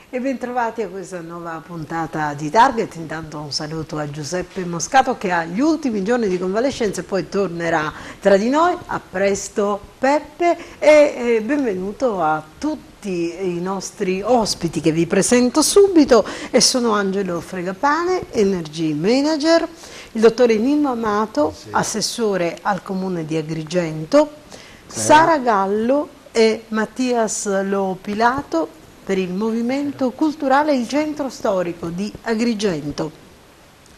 E bentrovati a questa nuova puntata di Target. Intanto un saluto a Giuseppe Moscato che ha gli ultimi giorni di convalescenza e poi tornerà tra di noi. A presto Peppe e benvenuto a tutti i nostri ospiti che vi presento subito e sono Angelo Fregapane, Energy Manager, il dottore Nino Amato, assessore al comune di Agrigento, Sara Gallo e Mattias Lo Pilato per il movimento culturale Il Centro Storico di Agrigento.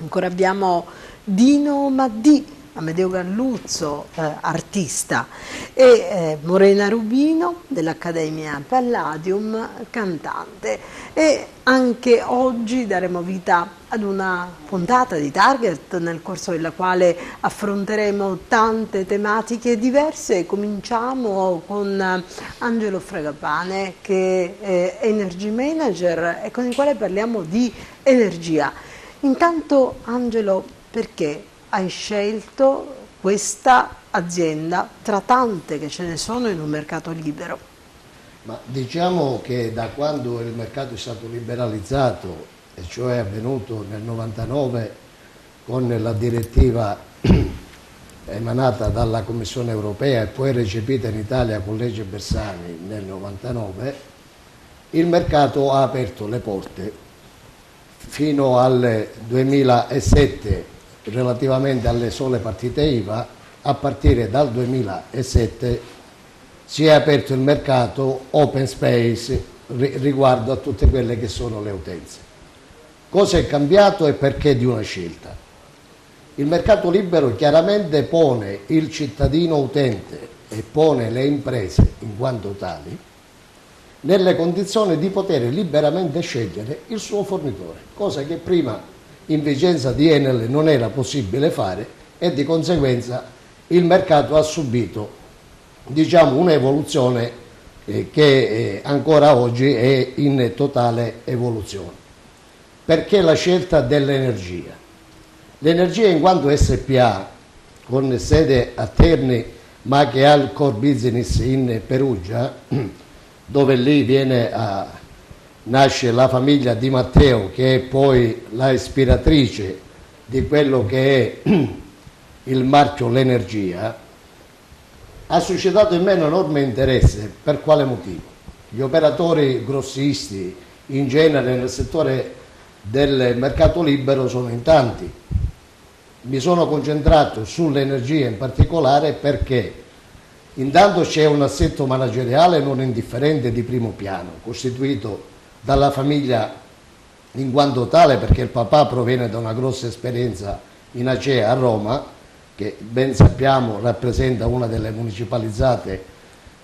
Ancora abbiamo Dino Maddì, Amedeo Galluzzo, artista, e Morena Rubino dell'Accademia Palladium, cantante. E anche oggi daremo vita ad una puntata di Target nel corso della quale affronteremo tante tematiche diverse. Cominciamo con Angelo Fregapane, che è Energy Manager e con il quale parliamo di energia. Intanto Angelo, perché hai scelto questa azienda tra tante che ce ne sono in un mercato libero? Ma diciamo che da quando il mercato è stato liberalizzato, e cioè è avvenuto nel 99 con la direttiva emanata dalla Commissione europea e poi recepita in Italia con legge Bersani nel 99, il mercato ha aperto le porte fino al 2007 relativamente alle sole partite IVA. A partire dal 2007 si è aperto il mercato open space riguardo a tutte quelle che sono le utenze. Cosa è cambiato e perché di una scelta? Il mercato libero chiaramente pone il cittadino utente e pone le imprese in quanto tali nelle condizioni di poter liberamente scegliere il suo fornitore, cosa che prima in vigenza di Enel non era possibile fare, e di conseguenza il mercato ha subito, diciamo, un'evoluzione che ancora oggi è in totale evoluzione. Perché la scelta dell'energia? L'energia in quanto SPA, con sede a Terni ma che ha il core business in Perugia, dove lì nasce la famiglia Di Matteo, che è poi la ispiratrice di quello che è il marchio L'Energia, ha suscitato in me un enorme interesse. Per quale motivo? Gli operatori grossisti in genere nel settore del mercato libero sono in tanti. Mi sono concentrato sull'energia in particolare perché intanto c'è un assetto manageriale non indifferente di primo piano, costituito dalla famiglia in quanto tale, perché il papà proviene da una grossa esperienza in Acea a Roma, che ben sappiamo rappresenta una delle municipalizzate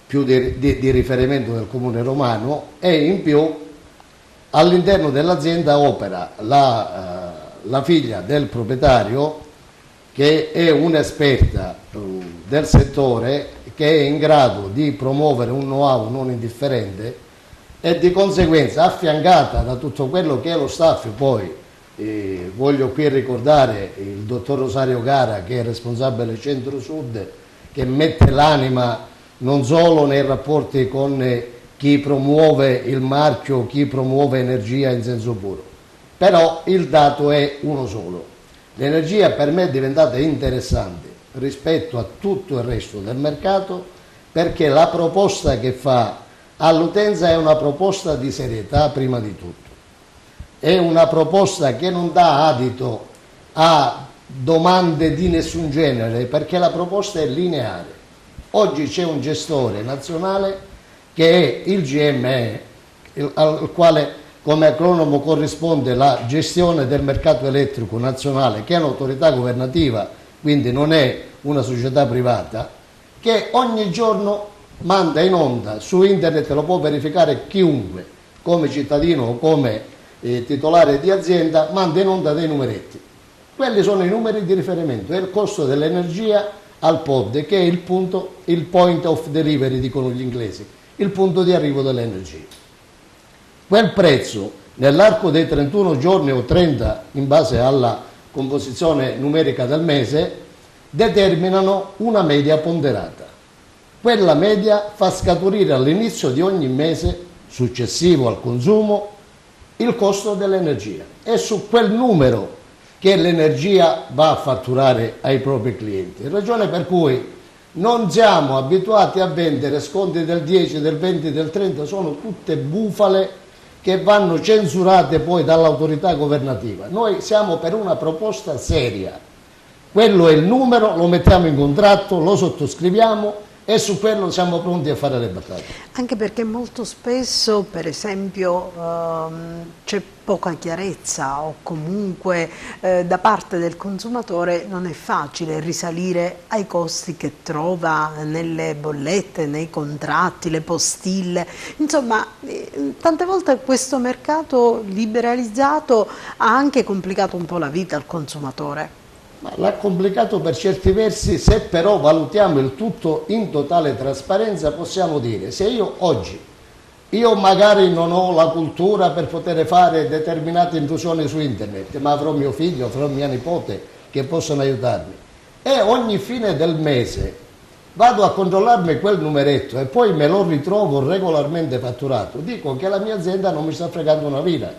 più di riferimento del comune romano, e in più all'interno dell'azienda opera la figlia del proprietario, che è un'esperta del settore, che è in grado di promuovere un know-how non indifferente e di conseguenza affiancata da tutto quello che è lo staff. Poi voglio qui ricordare il dottor Rosario Gara, che è responsabile Centro-Sud, che mette l'anima non solo nei rapporti con chi promuove il marchio, chi promuove energia in senso puro, però il dato è uno solo. L'energia per me è diventata interessante rispetto a tutto il resto del mercato, perché la proposta che fa all'utenza è una proposta di serietà prima di tutto. È una proposta che non dà adito a domande di nessun genere, perché la proposta è lineare. Oggi c'è un gestore nazionale che è il GME, al quale come acronimo corrisponde la gestione del mercato elettrico nazionale, che è un'autorità governativa, quindi non è una società privata, che ogni giorno manda in onda su internet, lo può verificare chiunque, come cittadino o come titolare di azienda, manda in onda dei numeretti. Quelli sono i numeri di riferimento, è il costo dell'energia al POD, che è il point of delivery, dicono gli inglesi, il punto di arrivo dell'energia. Quel prezzo nell'arco dei 31 giorni o 30, in base alla composizione numerica del mese, determinano una media ponderata. Quella media fa scaturire all'inizio di ogni mese successivo al consumo il costo dell'energia. È su quel numero che l'energia va a fatturare ai propri clienti, ragione per cui non siamo abituati a vendere sconti del 10, del 20, del 30, sono tutte bufale che vanno censurate poi dall'autorità governativa. Noi siamo per una proposta seria, quello è il numero, lo mettiamo in contratto, lo sottoscriviamo e su quello siamo pronti a fare le battaglie. Anche perché molto spesso, per esempio, c'è poca chiarezza o comunque da parte del consumatore non è facile risalire ai costi che trova nelle bollette, nei contratti, le postille. Insomma, tante volte questo mercato liberalizzato ha anche complicato un po' la vita al consumatore. L'ha complicato per certi versi, se però valutiamo il tutto in totale trasparenza possiamo dire, se io oggi, io magari non ho la cultura per poter fare determinate intrusioni su internet, ma avrò mio figlio, avrò mia nipote che possono aiutarmi e ogni fine del mese vado a controllarmi quel numeretto e poi me lo ritrovo regolarmente fatturato, dico che la mia azienda non mi sta fregando una lira,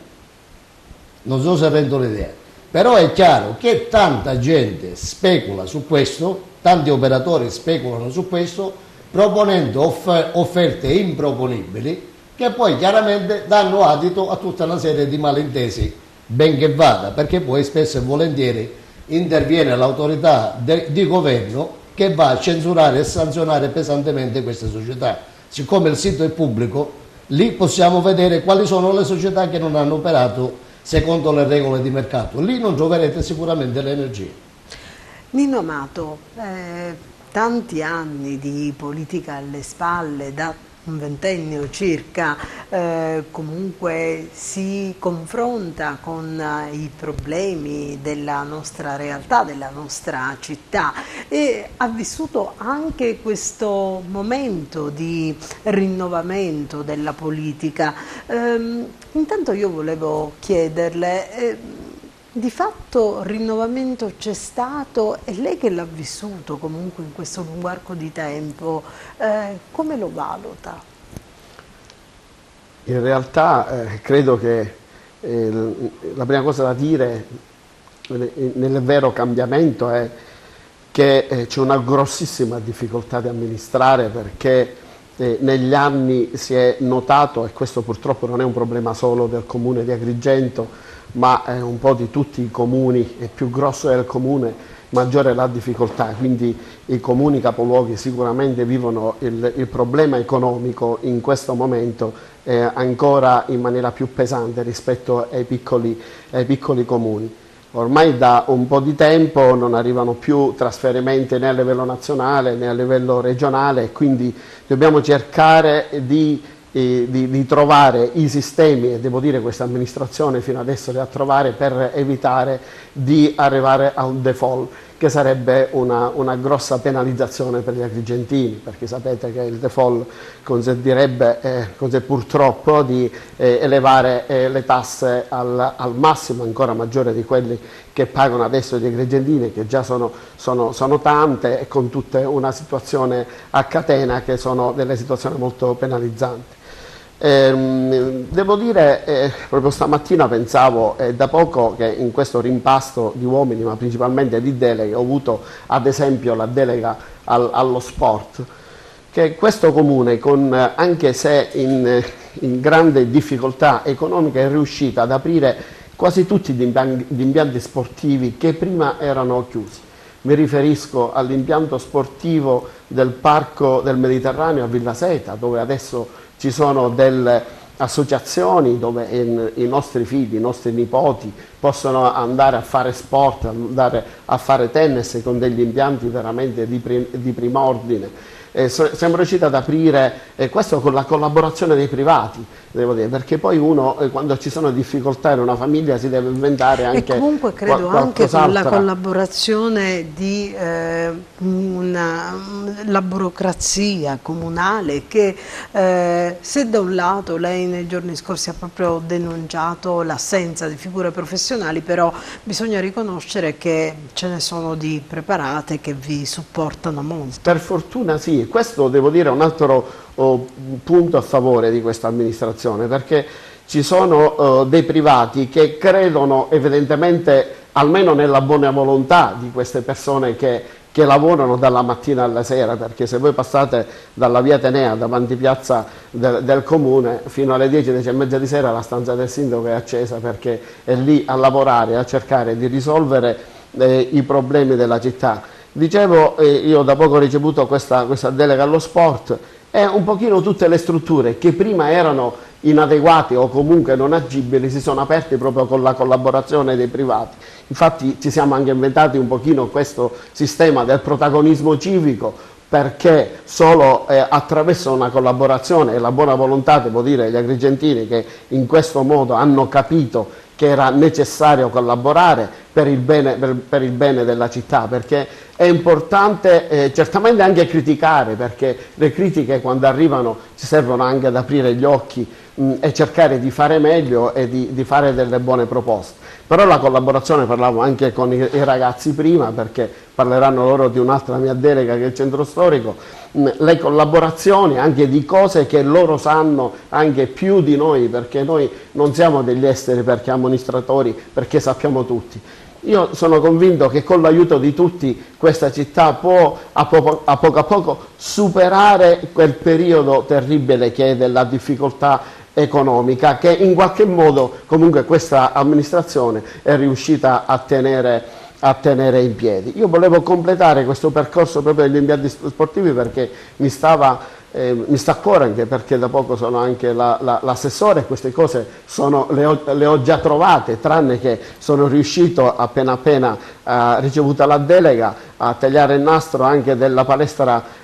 non so se rendo l'idea. Però è chiaro che tanta gente specula su questo, tanti operatori speculano su questo, proponendo offerte improponibili che poi chiaramente danno adito a tutta una serie di malintesi, ben che vada, perché poi spesso e volentieri interviene l'autorità di governo che va a censurare e sanzionare pesantemente queste società. Siccome il sito è pubblico, lì possiamo vedere quali sono le società che non hanno operato secondo le regole di mercato. Lì non troverete sicuramente l'energia. Nino Amato, tanti anni di politica alle spalle, da un ventennio circa, comunque si confronta con i problemi della nostra realtà, della nostra città e ha vissuto anche questo momento di rinnovamento della politica. Intanto io volevo chiederle, di fatto rinnovamento c'è stato e lei che l'ha vissuto comunque in questo lungo arco di tempo, come lo valuta? In realtà credo che la prima cosa da dire nel vero cambiamento è che c'è una grossissima difficoltà di amministrare perché negli anni si è notato, e questo purtroppo non è un problema solo del comune di Agrigento, ma un po' di tutti i comuni, e più grosso è il comune maggiore è la difficoltà, quindi i comuni capoluoghi sicuramente vivono il problema economico in questo momento ancora in maniera più pesante rispetto ai piccoli comuni. Ormai da un po' di tempo non arrivano più trasferimenti né a livello nazionale né a livello regionale e quindi dobbiamo cercare di trovare i sistemi, e devo dire questa amministrazione fino adesso li ha trovati per evitare di arrivare a un default, che sarebbe una grossa penalizzazione per gli agrigentini, perché sapete che il default consentirebbe purtroppo di elevare le tasse al massimo ancora maggiore di quelli che pagano adesso gli agrigentini, che già sono tante e con tutta una situazione a catena che sono delle situazioni molto penalizzanti. Devo dire, proprio stamattina pensavo da poco che in questo rimpasto di uomini, ma principalmente di deleghe, ho avuto ad esempio la delega allo sport, che questo comune, anche se in grande difficoltà economica, è riuscito ad aprire quasi tutti gli impianti sportivi che prima erano chiusi. Mi riferisco all'impianto sportivo del Parco del Mediterraneo a Villa Seta, dove adesso ci sono delle associazioni dove i nostri figli, i nostri nipoti possono andare a fare sport, andare a fare tennis con degli impianti veramente di prim'ordine. Siamo riusciti ad aprire questo con la collaborazione dei privati, devo dire, perché poi uno quando ci sono difficoltà in una famiglia si deve inventare anche e comunque credo anche con la collaborazione di la burocrazia comunale che se da un lato lei nei giorni scorsi ha proprio denunciato l'assenza di figure professionali, però bisogna riconoscere che ce ne sono di preparate che vi supportano molto. Per fortuna sì. Questo devo dire è un altro punto a favore di questa amministrazione, perché ci sono dei privati che credono evidentemente, almeno nella buona volontà di queste persone che lavorano dalla mattina alla sera, perché se voi passate dalla via Atenea davanti piazza del comune fino alle 10, 10 e mezza di sera la stanza del sindaco è accesa, perché è lì a lavorare, a cercare di risolvere i problemi della città. Dicevo, io da poco ho ricevuto questa delega allo sport, e un pochino tutte le strutture che prima erano inadeguate o comunque non agibili si sono aperte proprio con la collaborazione dei privati. Infatti ci siamo anche inventati un pochino questo sistema del protagonismo civico, perché solo attraverso una collaborazione e la buona volontà, devo dire, degli agrigentini, che in questo modo hanno capito che era necessario collaborare per il bene della città, perché è importante certamente anche criticare, perché le critiche quando arrivano ci servono anche ad aprire gli occhi e cercare di fare meglio e di fare delle buone proposte. Però la collaborazione, parlavo anche con i ragazzi prima, perché parleranno loro di un'altra mia delega che è il centro storico, le collaborazioni anche di cose che loro sanno anche più di noi, perché noi non siamo degli esteri perché amministratori, perché sappiamo tutti. Io sono convinto che con l'aiuto di tutti questa città può a poco superare quel periodo terribile che è della difficoltà economica, che in qualche modo comunque questa amministrazione è riuscita a tenere in piedi. Io volevo completare questo percorso proprio degli impianti sportivi, perché mi sta a cuore, anche perché da poco sono anche l'assessore, e queste cose le ho già trovate, tranne che sono riuscito appena ricevuta la delega a tagliare il nastro anche della palestra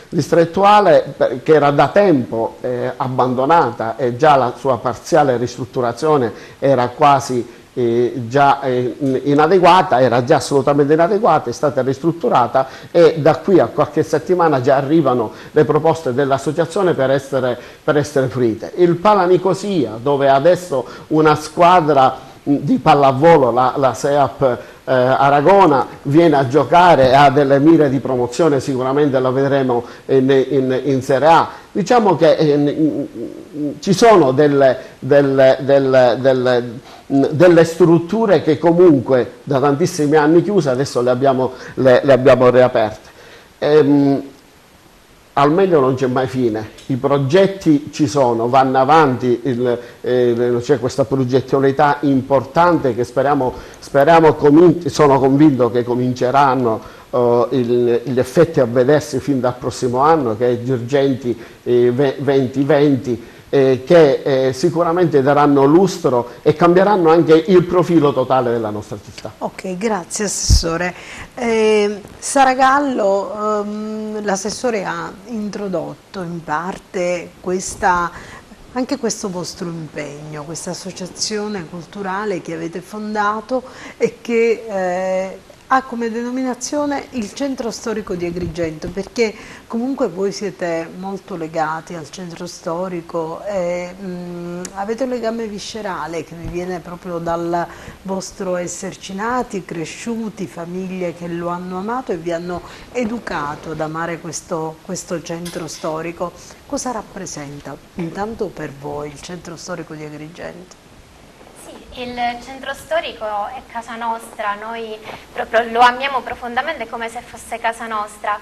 distrettuale, che era da tempo abbandonata, e già la sua parziale ristrutturazione era quasi già inadeguata, era già assolutamente inadeguata, è stata ristrutturata, e da qui a qualche settimana già arrivano le proposte dell'associazione per essere fruite. Il Pala Nicosia, dove adesso una squadra di pallavolo, la SEAP Aragona, viene a giocare, ha delle mire di promozione, sicuramente la vedremo in Serie A. Diciamo che ci sono delle strutture che comunque da tantissimi anni chiuse, adesso le abbiamo riaperte. Al meglio non c'è mai fine, i progetti ci sono, vanno avanti, c'è questa progettualità importante che sono convinto che cominceranno gli effetti a vedersi fin dal prossimo anno, che è Girgenti 2020, che sicuramente daranno lustro e cambieranno anche il profilo totale della nostra città. Ok, grazie Assessore. Saragallo, l'assessore ha introdotto in parte anche questo vostro impegno, questa associazione culturale che avete fondato e che ha come denominazione il centro storico di Agrigento, perché comunque voi siete molto legati al centro storico e avete un legame viscerale che vi viene proprio dal vostro esserci nati, cresciuti, famiglie che lo hanno amato e vi hanno educato ad amare questo centro storico. Cosa rappresenta intanto per voi il centro storico di Agrigento? Il centro storico è casa nostra, noi proprio lo amiamo profondamente come se fosse casa nostra.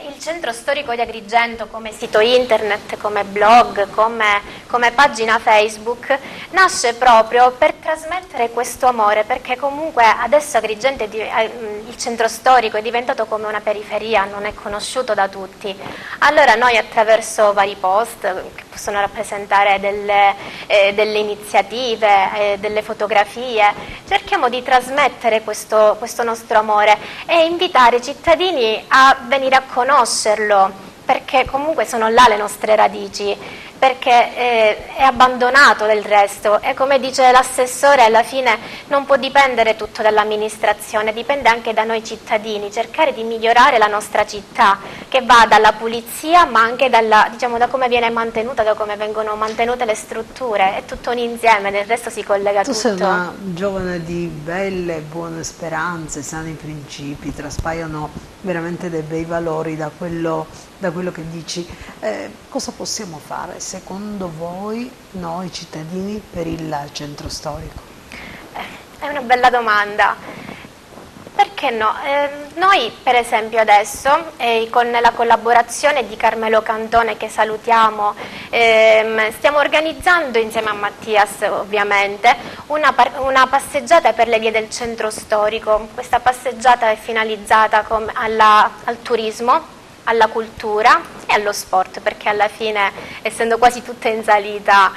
Il centro storico di Agrigento, come sito internet, come blog, come pagina Facebook, nasce proprio per trasmettere questo amore, perché comunque adesso Agrigento, il centro storico, è diventato come una periferia, non è conosciuto da tutti. Allora noi, attraverso vari post che possono rappresentare delle iniziative, delle fotografie, cerchiamo di trasmettere questo nostro amore e invitare i cittadini a venire a conoscerlo, perché comunque sono là le nostre radici, perché è abbandonato del resto, e come dice l'assessore, alla fine non può dipendere tutto dall'amministrazione, dipende anche da noi cittadini, cercare di migliorare la nostra città, che va dalla pulizia ma anche da come viene mantenuta, da come vengono mantenute le strutture, è tutto un insieme, del resto si collega tutto. Tu sei una giovane di belle e buone speranze, sani principi, traspaiono veramente dei bei valori da quello che dici. Cosa possiamo fare secondo voi, noi cittadini, per il centro storico? È una bella domanda. Perché no? Noi per esempio adesso, con la collaborazione di Carmelo Cantone, che salutiamo, stiamo organizzando insieme a Mattias ovviamente una passeggiata per le vie del centro storico. Questa passeggiata è finalizzata al turismo, alla cultura e allo sport, perché alla fine, essendo quasi tutta in salita,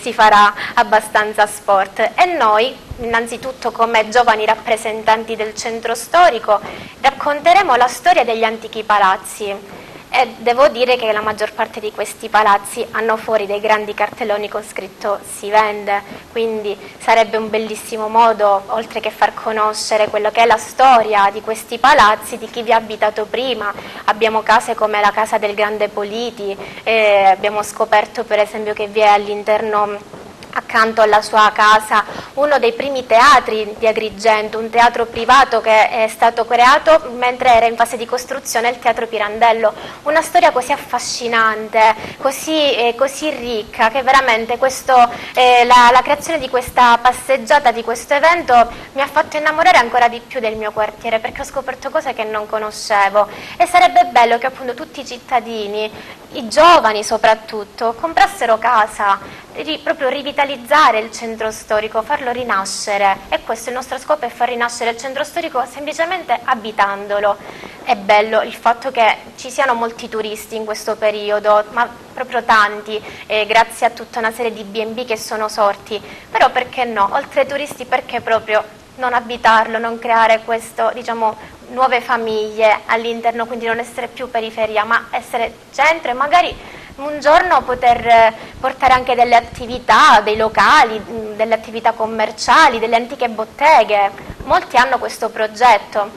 si farà abbastanza sport. E noi, innanzitutto come giovani rappresentanti del centro storico, racconteremo la storia degli antichi palazzi. E devo dire che la maggior parte di questi palazzi hanno fuori dei grandi cartelloni con scritto "si vende", quindi sarebbe un bellissimo modo, oltre che far conoscere quello che è la storia di questi palazzi, di chi vi ha abitato prima. Abbiamo case come la casa del Grande Politi, abbiamo scoperto per esempio che vi è all'interno, accanto alla sua casa, uno dei primi teatri di Agrigento, un teatro privato che è stato creato mentre era in fase di costruzione, il Teatro Pirandello. Una storia così affascinante, così ricca, che veramente la creazione di questa passeggiata, di questo evento, mi ha fatto innamorare ancora di più del mio quartiere, perché ho scoperto cose che non conoscevo. E sarebbe bello che appunto tutti i cittadini, i giovani soprattutto, comprassero casa, proprio rivitalizzare il centro storico, farlo rinascere. E questo, il nostro scopo è far rinascere il centro storico semplicemente abitandolo. È bello il fatto che ci siano molti turisti in questo periodo, ma proprio tanti, grazie a tutta una serie di B&B che sono sorti. Però perché no? Oltre ai turisti, perché proprio non abitarlo, non creare questo, diciamo, nuove famiglie all'interno, quindi non essere più periferia, ma essere centro, e magari un giorno poter portare anche delle attività, dei locali, delle attività commerciali, delle antiche botteghe. Molti hanno questo progetto,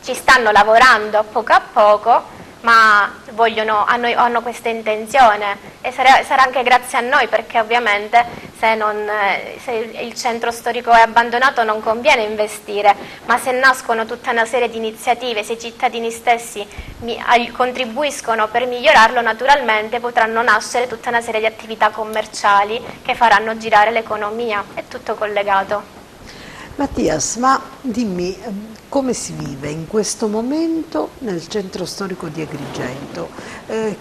ci stanno lavorando a poco, ma hanno questa intenzione, e sarà anche grazie a noi, perché ovviamente se il centro storico è abbandonato non conviene investire, ma se nascono tutta una serie di iniziative, se i cittadini stessi contribuiscono per migliorarlo, naturalmente potranno nascere tutta una serie di attività commerciali che faranno girare l'economia. È tutto collegato. Mattias, ma dimmi, come si vive in questo momento nel centro storico di Agrigento?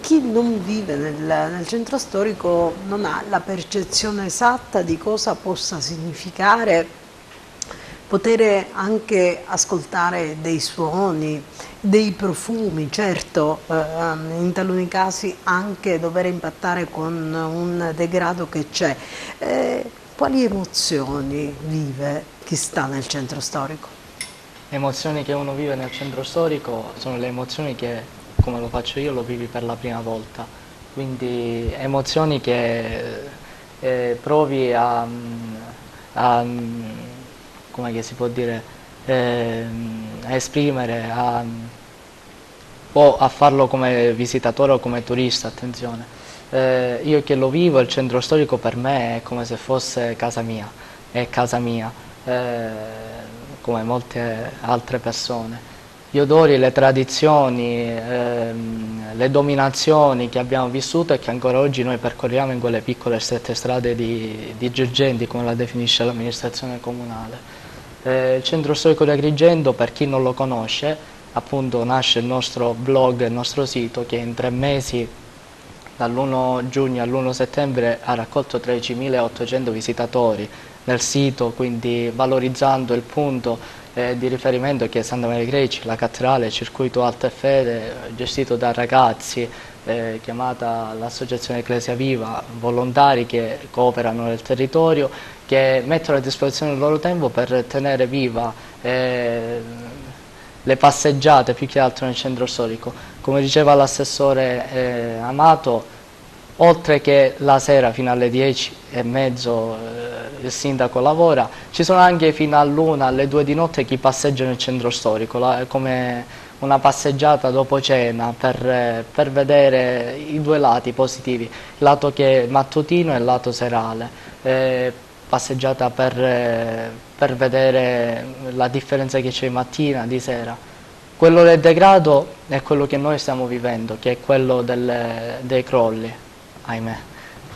Chi non vive nel centro storico non ha la percezione esatta di cosa possa significare poter anche ascoltare dei suoni, dei profumi, certo, in taluni casi anche dover impattare con un degrado che c'è. Quali emozioni vive chi sta nel centro storico? Le emozioni che uno vive nel centro storico sono le emozioni che, come lo faccio io, lo vivi per la prima volta. Quindi emozioni che provi a come che si può dire, a esprimere, o a farlo come visitatore o come turista, attenzione. Io che lo vivo, il centro storico per me è come se fosse casa mia, è casa mia, come molte altre persone. Gli odori, le tradizioni, le dominazioni che abbiamo vissuto e che ancora oggi noi percorriamo in quelle piccole 7 strade di Girgenti, come la definisce l'amministrazione comunale. Il centro storico di Agrigento, per chi non lo conosce, appunto nasce il nostro blog, il nostro sito, che in 3 mesi, dall'1 giugno all'1 settembre, ha raccolto 13.800 visitatori nel sito, quindi valorizzando il punto di riferimento che è Santa Maria dei Greci, la cattedrale, circuito Alta e Fede, gestito da ragazzi, chiamata l'Associazione Ecclesia Viva, volontari che cooperano nel territorio, che mettono a disposizione il loro tempo per tenere viva le passeggiate, più che altro nel centro storico. Come diceva l'assessore Amato, oltre che la sera fino alle 10:30 il sindaco lavora, ci sono anche fino all'1, alle 2 di notte chi passeggia nel centro storico, come una passeggiata dopo cena per vedere i 2 lati positivi, il lato che è mattutino e il lato serale. Passeggiata per vedere la differenza che c'è mattina, di sera. Quello del degrado è quello che noi stiamo vivendo, che è quello dei crolli, ahimè.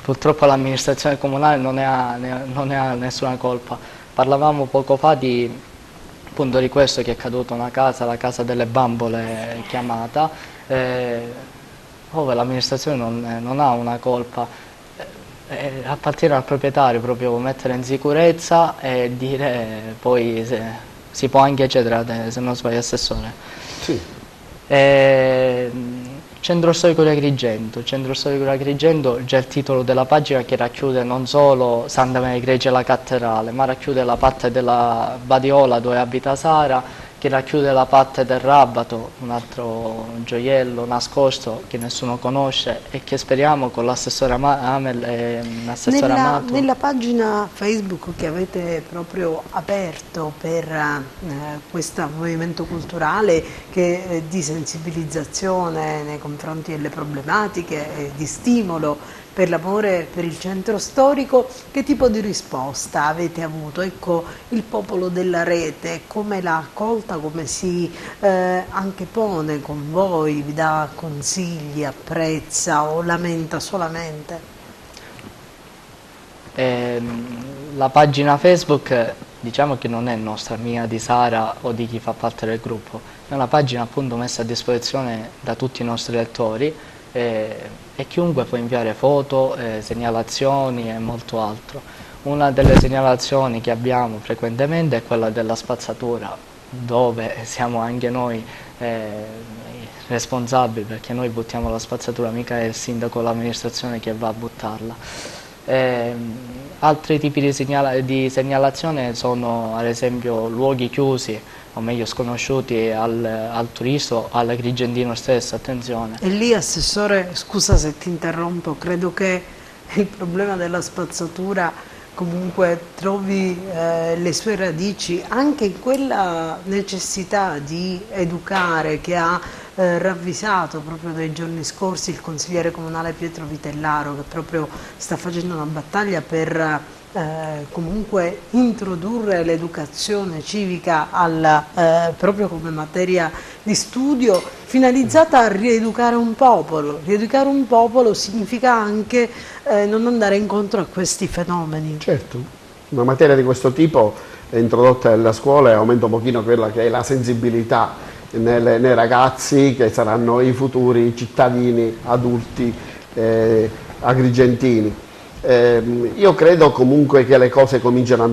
Purtroppo l'amministrazione comunale non ne ha nessuna colpa. Parlavamo poco fa appunto di questo, che è caduta una casa, la casa delle bambole chiamata, dove l'amministrazione non ha una colpa. Appartiene al proprietario proprio mettere in sicurezza e dire, poi si può anche chiedere, se non sbaglio, assessore. Sì. Centro storico di Agrigento. Centro storico di Agrigento, già il titolo della pagina, che racchiude non solo Santa Maria Greggia e la cattedrale, ma racchiude la parte della Badiola dove abita Sara, che racchiude la parte del Rabato, un altro gioiello nascosto che nessuno conosce e che speriamo con l'assessore Amel e l'assessore Amato. Nella pagina Facebook che avete proprio aperto per questo movimento culturale di sensibilizzazione nei confronti delle problematiche, di stimolo per l'amore per il centro storico, che tipo di risposta avete avuto? Ecco, il popolo della rete come l'ha accolta, come si anche pone con voi, vi dà consigli, apprezza o lamenta solamente? La pagina Facebook, diciamo che non è nostra, mia, di Sara o di chi fa parte del gruppo, è una pagina appunto messa a disposizione da tutti i nostri lettori, e chiunque può inviare foto, segnalazioni e molto altro. Una delle segnalazioni che abbiamo frequentemente è quella della spazzatura, dove siamo anche noi responsabili, perché noi buttiamo la spazzatura, mica è il sindaco o l'amministrazione che va a buttarla. Altri tipi di segnalazione sono ad esempio luoghi chiusi, o meglio sconosciuti al turista o all'agrigentino stesso, attenzione. E lì, assessore, scusa se ti interrompo, credo che il problema della spazzatura comunque trovi le sue radici anche in quella necessità di educare che ha ravvisato proprio nei giorni scorsi il consigliere comunale Pietro Vitellaro, che proprio sta facendo una battaglia per comunque introdurre l'educazione civica proprio come materia di studio, finalizzata a rieducare un popolo. Rieducare un popolo significa anche non andare incontro a questi fenomeni. Certo, una materia di questo tipo è introdotta nella scuola e aumenta un pochino quella che è la sensibilità nei ragazzi, che saranno i futuri cittadini adulti agrigentini. Io credo comunque che le cose cominciano a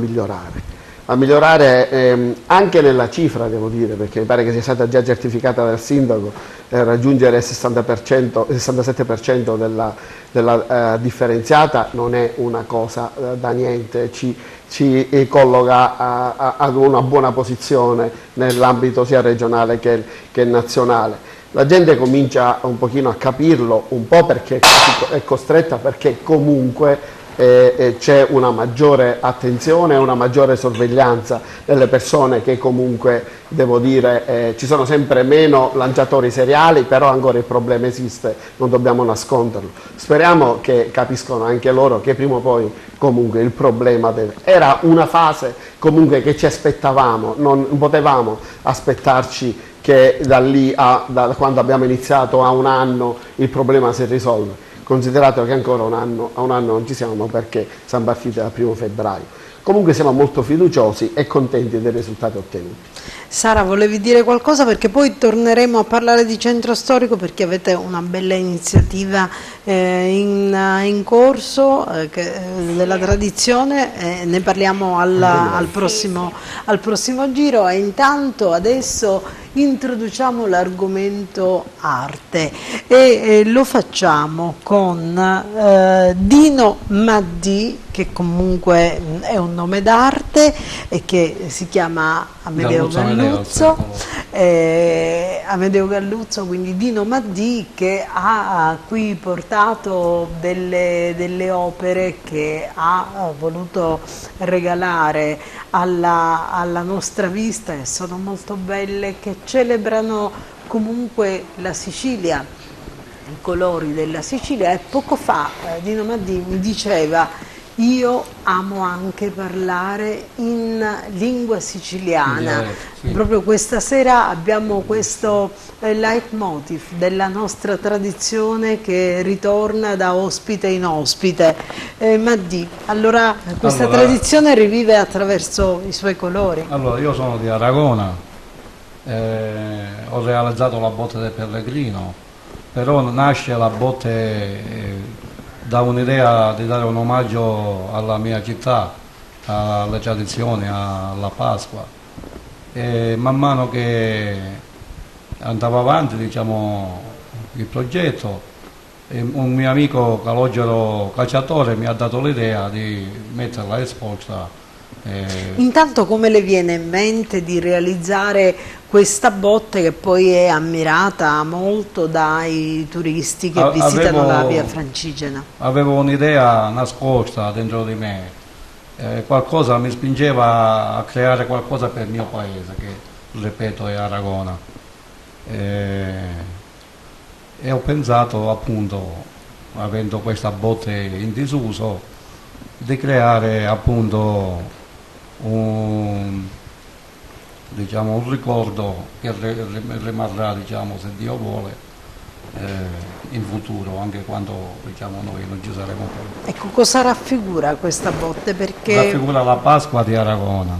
migliorare anche nella cifra, devo dire, perché mi pare che sia stata già certificata dal sindaco, raggiungere il 60%, il 67% della differenziata non è una cosa da niente, ci colloca ad una buona posizione nell'ambito sia regionale che nazionale. La gente comincia un pochino a capirlo, un po' perché è costretta, perché comunque c'è una maggiore attenzione, una maggiore sorveglianza delle persone, che comunque, devo dire, ci sono sempre meno lanciatori seriali, però ancora il problema esiste, non dobbiamo nasconderlo. Speriamo che capiscono anche loro che prima o poi comunque il problema era una fase comunque che ci aspettavamo, non potevamo aspettarci che da quando abbiamo iniziato a un anno il problema si risolve, considerato che ancora a un anno non ci siamo, perché siamo partiti dal 1° febbraio. Comunque siamo molto fiduciosi e contenti dei risultati ottenuti. Sara, volevi dire qualcosa? Perché poi torneremo a parlare di centro storico, perché avete una bella iniziativa in corso della tradizione, ne parliamo al prossimo giro, e intanto adesso introduciamo l'argomento arte e lo facciamo con Dino Maddì, che comunque è un nome d'arte e che si chiama Amedeo Galluzzo, quindi Dino Maddì, che ha qui portato delle opere che ha voluto regalare alla nostra vista, e sono molto belle, che celebrano comunque la Sicilia, i colori della Sicilia. E poco fa Dino Maddì mi diceva io amo anche parlare in lingua siciliana. Sì. Proprio questa sera abbiamo questo leitmotiv della nostra tradizione che ritorna da ospite in ospite. Maddi, allora questa tradizione rivive attraverso i suoi colori. Allora, io sono di Aragona, ho realizzato la botte del Pellegrino, però nasce la botte da un'idea di dare un omaggio alla mia città, alle tradizioni, alla Pasqua. E man mano che andava avanti, diciamo, il progetto, un mio amico calogero cacciatore mi ha dato l'idea di metterla esposta. Intanto come le viene in mente di realizzare questa botte che poi è ammirata molto dai turisti che visitano la via Francigena? Avevo un'idea nascosta dentro di me, qualcosa mi spingeva a creare qualcosa per il mio paese, che ripeto è Aragona. E ho pensato, appunto, avendo questa botte in disuso, di creare appunto un ricordo che rimarrà, diciamo, se Dio vuole, in futuro, anche quando, diciamo, noi non ci saremo più. Ecco, cosa raffigura questa botte? Perché raffigura la Pasqua di Aragona,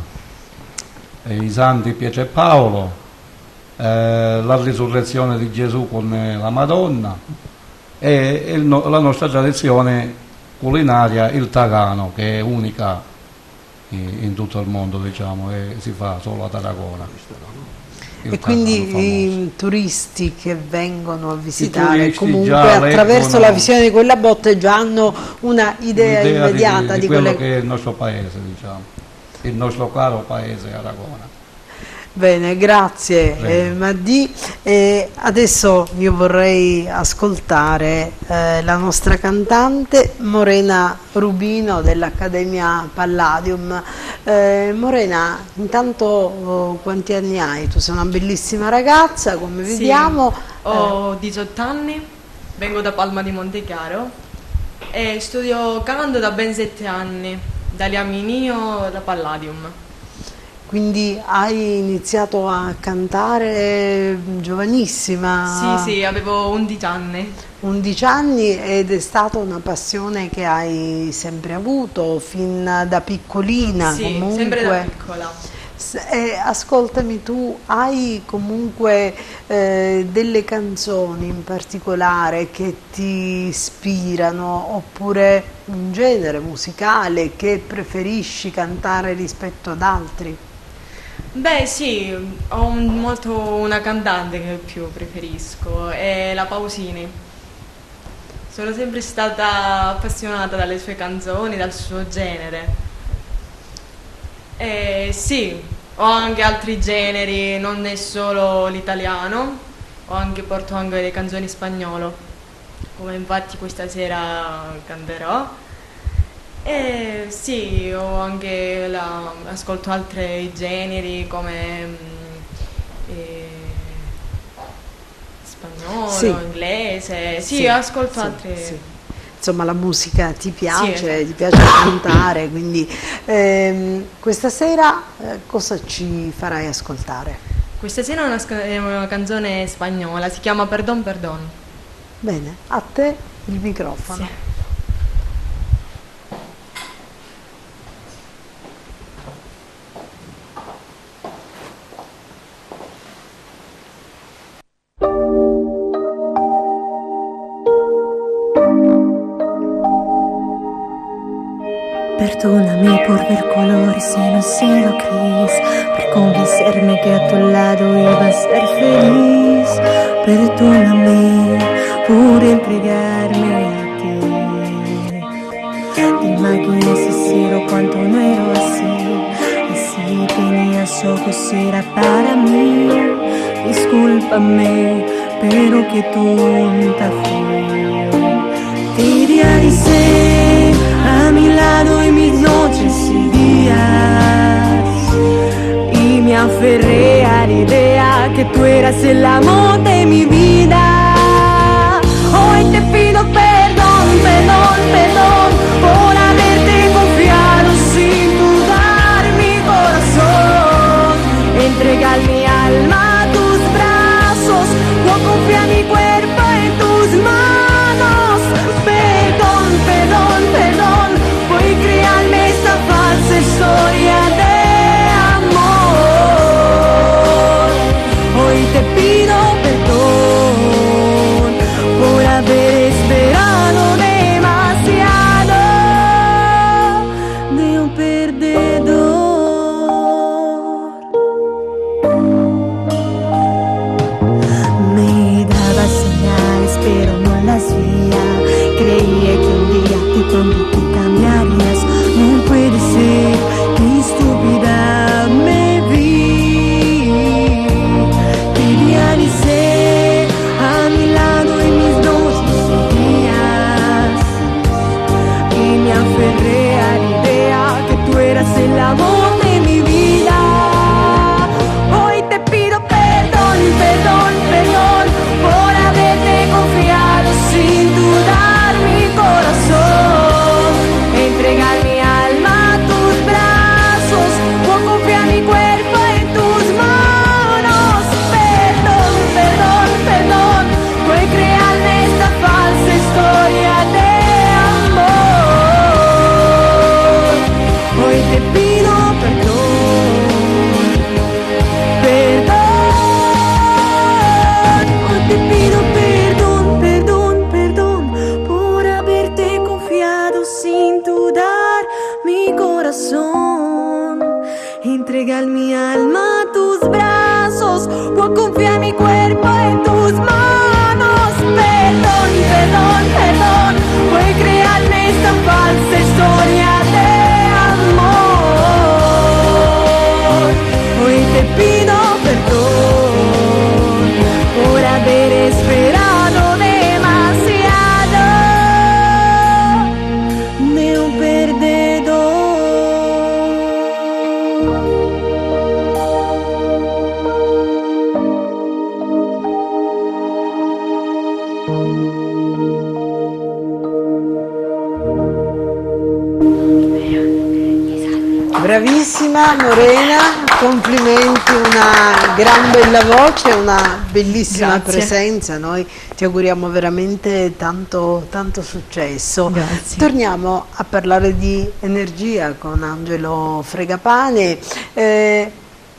i santi Pietro e Paolo, la risurrezione di Gesù con la Madonna e la nostra tradizione culinaria, il tagano, che è unica in tutto il mondo, diciamo, e si fa solo ad Aragona. E quindi i turisti che vengono a visitare comunque attraverso la visione di quella botte già hanno una idea immediata di quello che è il nostro paese, diciamo, il nostro caro paese Aragona. Bene, grazie Maddi. Adesso io vorrei ascoltare la nostra cantante Morena Rubino dell'Accademia Palladium. Morena, intanto quanti anni hai? Tu sei una bellissima ragazza, come vediamo. Ho 18 anni, vengo da Palma di Montechiaro e studio canto da ben 7 anni, dall'Aminio da Palladium. Quindi hai iniziato a cantare giovanissima? Sì, avevo 11 anni. 11 anni ed è stata una passione che hai sempre avuto, fin da piccolina? Sì, comunque. Sempre da piccola. Ascoltami, tu hai comunque delle canzoni in particolare che ti ispirano, oppure un genere musicale che preferisci cantare rispetto ad altri? Beh sì, ho molto una cantante che più preferisco, è la Pausini. Sono sempre stata appassionata dalle sue canzoni, dal suo genere. Sì, ho anche altri generi, non è solo l'italiano, porto anche le canzoni spagnolo, come infatti questa sera canterò. Sì, ascolto altri generi come spagnolo, sì. Inglese, sì, sì ascolto sì, altri. Sì. Insomma, la musica ti piace, sì. Ti piace cantare, quindi questa sera cosa ci farai ascoltare? Questa sera è una canzone spagnola, si chiama Perdón, Perdón. Bene, a te il microfono. Sì. Perdóname por ver colores en un cielo gris, por convencerme que a tu lado iba a ser feliz. Perdóname por entregarme a ti. Te imaginas sincero cuando no era así, y si tenías ojos era para mí. Discúlpame, pero qué tonta fui. Te idealicé a mi lado en mis noches y días, y me aferré a la idea que tú eras el amor de mi vida. Hoy te pido perdón, perdón, perdón por haberte Entrega mi alma a tus brazos, voy a confiar mi cuerpo en tus manos. Perdón, perdón, perdón, por crearme esta falsa historia de amor. Hoy te pido perdón por haber esperado demasiado de un perdedor. Bravissima Morena, complimenti, una gran bella voce, una bellissima Grazie. presenza, noi ti auguriamo veramente tanto, tanto successo. Grazie. Torniamo a parlare di energia con Angelo Fregapane.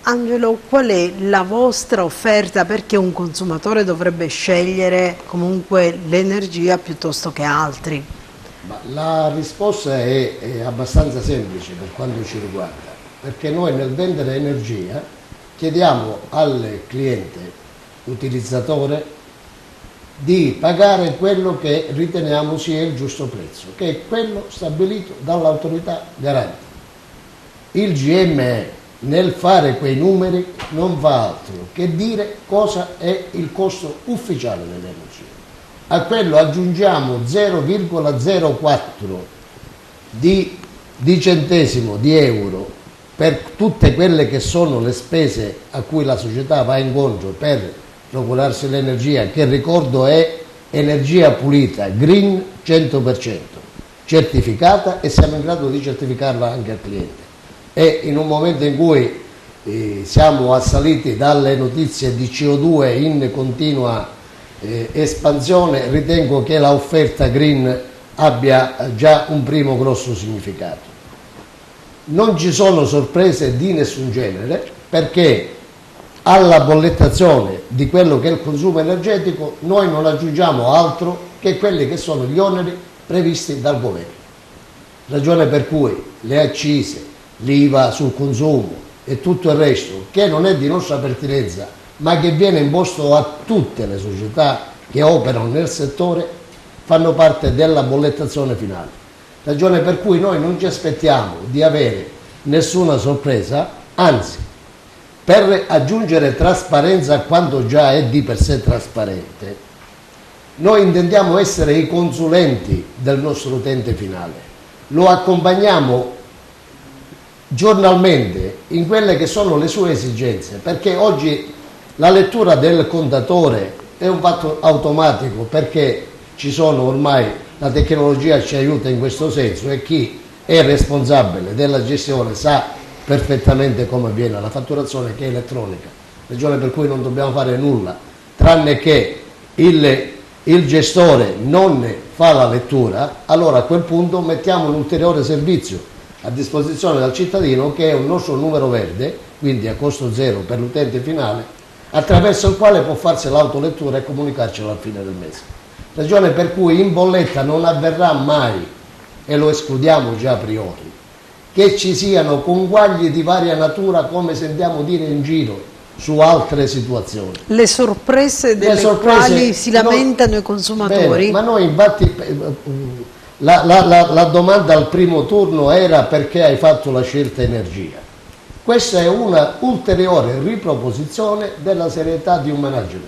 Angelo, qual è la vostra offerta, perché un consumatore dovrebbe scegliere comunque l'energia piuttosto che altri? Ma la risposta è abbastanza semplice per quanto ci riguarda, perché noi nel vendere energia chiediamo al cliente, utilizzatore, di pagare quello che riteniamo sia il giusto prezzo, che è quello stabilito dall'autorità garante. Il GME nel fare quei numeri non fa altro che dire cosa è il costo ufficiale dell'energia. A quello aggiungiamo 0,04 di centesimo di euro per tutte quelle che sono le spese a cui la società va incontro per procurarsi l'energia, che ricordo è energia pulita, green 100%, certificata, e siamo in grado di certificarla anche al cliente. E in un momento in cui siamo assaliti dalle notizie di CO2 in continua espansione, ritengo che l'offerta green abbia già un primo grosso significato. Non ci sono sorprese di nessun genere, perché alla bollettazione di quello che è il consumo energetico noi non aggiungiamo altro che quelli che sono gli oneri previsti dal governo. Ragione per cui le accise, l'IVA sul consumo e tutto il resto, che non è di nostra pertinenza ma che viene imposto a tutte le società che operano nel settore, fanno parte della bollettazione finale. Ragione per cui noi non ci aspettiamo di avere nessuna sorpresa, anzi, per aggiungere trasparenza a quanto già è di per sé trasparente, noi intendiamo essere i consulenti del nostro utente finale. Lo accompagniamo giornalmente in quelle che sono le sue esigenze, perché oggi la lettura del contatore è un fatto automatico, perché ci sono ormai, la tecnologia ci aiuta in questo senso, e chi è responsabile della gestione sa perfettamente come avviene la fatturazione, che è elettronica. Ragione per cui non dobbiamo fare nulla, tranne che il gestore non fa la lettura. Allora a quel punto mettiamo un ulteriore servizio a disposizione del cittadino, che è un nostro numero verde, quindi a costo zero per l'utente finale, attraverso il quale può farsi l'autolettura e comunicarcelo alla fine del mese. Ragione per cui in bolletta non avverrà mai, e lo escludiamo già a priori, che ci siano conguagli di varia natura, come sentiamo dire in giro su altre situazioni. Le sorprese delle quali si lamentano i consumatori? Bene, ma noi infatti la domanda al primo turno era: perché hai fatto la scelta energia? Questa è una ulteriore riproposizione della serietà di un management,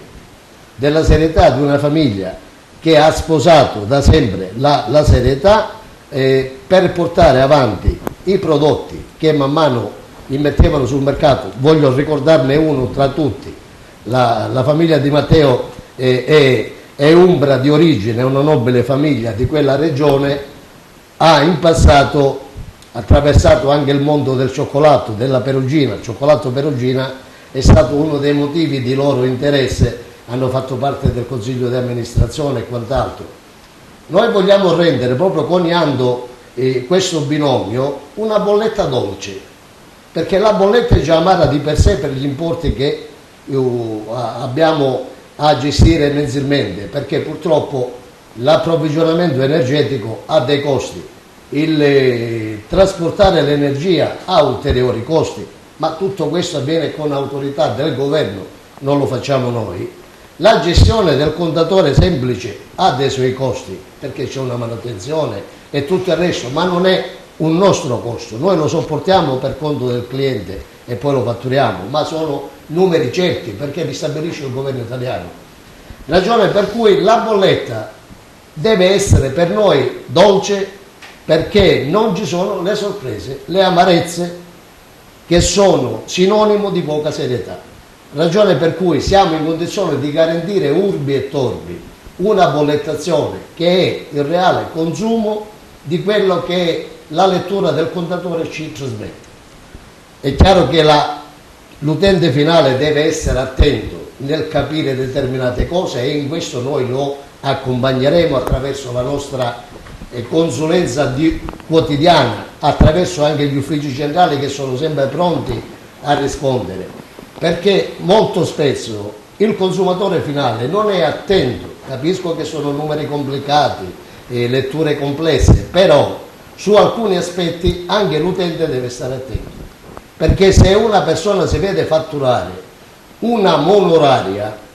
della serietà di una famiglia che ha sposato da sempre la serietà per portare avanti i prodotti che man mano immettevano sul mercato. Voglio ricordarne uno tra tutti: la famiglia Di Matteo è umbra di origine, è una nobile famiglia di quella regione, ha in passato attraversato anche il mondo del cioccolato, della Perugina. Il cioccolato Perugina è stato uno dei motivi di loro interesse, hanno fatto parte del consiglio di amministrazione e quant'altro. Noi vogliamo rendere, proprio coniando questo binomio, una bolletta dolce, perché la bolletta è già amara di per sé per gli importi che abbiamo a gestire mensilmente, perché purtroppo l'approvvigionamento energetico ha dei costi. Il trasportare l'energia ha ulteriori costi, ma tutto questo avviene con autorità del governo, non lo facciamo noi. La gestione del contatore semplice ha dei suoi costi, perché c'è una manutenzione e tutto il resto, ma non è un nostro costo, noi lo sopportiamo per conto del cliente e poi lo fatturiamo, ma sono numeri certi perché li stabilisce il governo italiano. Ragione per cui la bolletta deve essere per noi dolce, perché non ci sono le sorprese, le amarezze che sono sinonimo di poca serietà. Ragione per cui siamo in condizione di garantire urbi e torbi una bollettazione che è il reale consumo di quello che la lettura del contatore ci trasmette. È chiaro che l'utente finale deve essere attento nel capire determinate cose e in questo noi lo accompagneremo attraverso la nostra consulenza quotidiana, attraverso anche gli uffici centrali che sono sempre pronti a rispondere, perché molto spesso il consumatore finale non è attento. Capisco che sono numeri complicati e letture complesse, però su alcuni aspetti anche l'utente deve stare attento, perché se una persona si vede fatturare una monoraria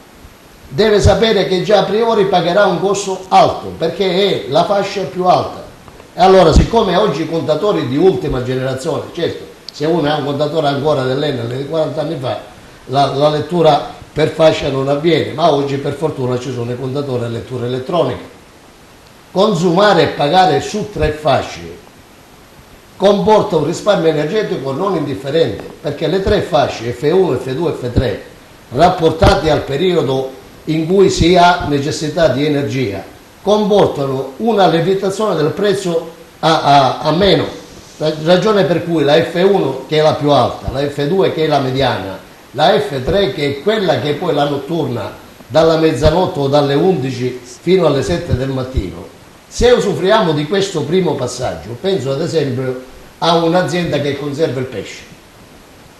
deve sapere che già a priori pagherà un costo alto, perché è la fascia più alta. E allora, siccome oggi i contatori di ultima generazione, certo, se uno ha un contatore ancora dell'Enel di 40 anni fa, la lettura per fascia non avviene, ma oggi per fortuna ci sono i contatori a lettura elettronica. Consumare e pagare su 3 fasce comporta un risparmio energetico non indifferente, perché le 3 fasce F1, F2 e F3 rapportate al periodo in cui si ha necessità di energia comportano una lievitazione del prezzo a meno, ragione per cui la F1 che è la più alta, la F2 che è la mediana, la F3 che è quella che è poi la notturna dalla mezzanotte o dalle 11 fino alle 7 del mattino. Se usufruiamo di questo primo passaggio, penso ad esempio a un'azienda che conserva il pesce.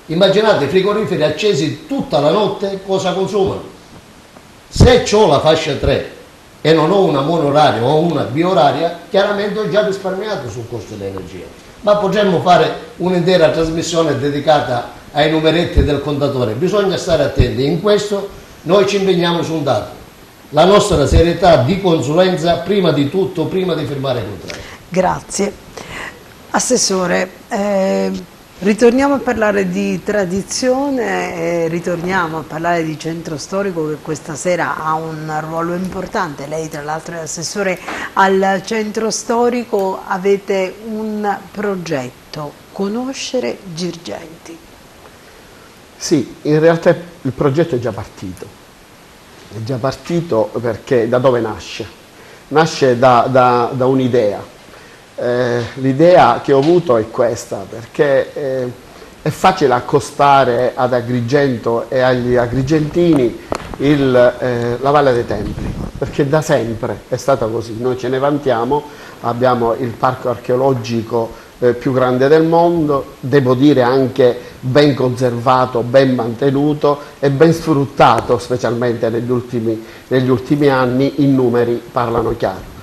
Immaginate i frigoriferi accesi tutta la notte, cosa consumano? Se ho la fascia 3 e non ho una monoraria o una bioraria, chiaramente ho già risparmiato sul costo dell'energia. Ma potremmo fare un'intera trasmissione dedicata ai numeretti del contatore. Bisogna stare attenti. In questo noi ci impegniamo su un dato: la nostra serietà di consulenza prima di tutto, prima di firmare il contratto. Grazie. Assessore, ritorniamo a parlare di tradizione, ritorniamo a parlare di centro storico che questa sera ha un ruolo importante. Lei tra l'altro è assessore al centro storico, avete un progetto, Conoscere Girgenti. Sì, in realtà il progetto è già partito. È già partito perché da dove nasce? Nasce da un'idea. L'idea che ho avuto è questa, perché è facile accostare ad Agrigento e agli agrigentini la Valle dei Templi, perché da sempre è stata così. Noi ce ne vantiamo, abbiamo il parco archeologico più grande del mondo, devo dire anche ben conservato, ben mantenuto e ben sfruttato, specialmente negli ultimi anni. I numeri parlano chiaro.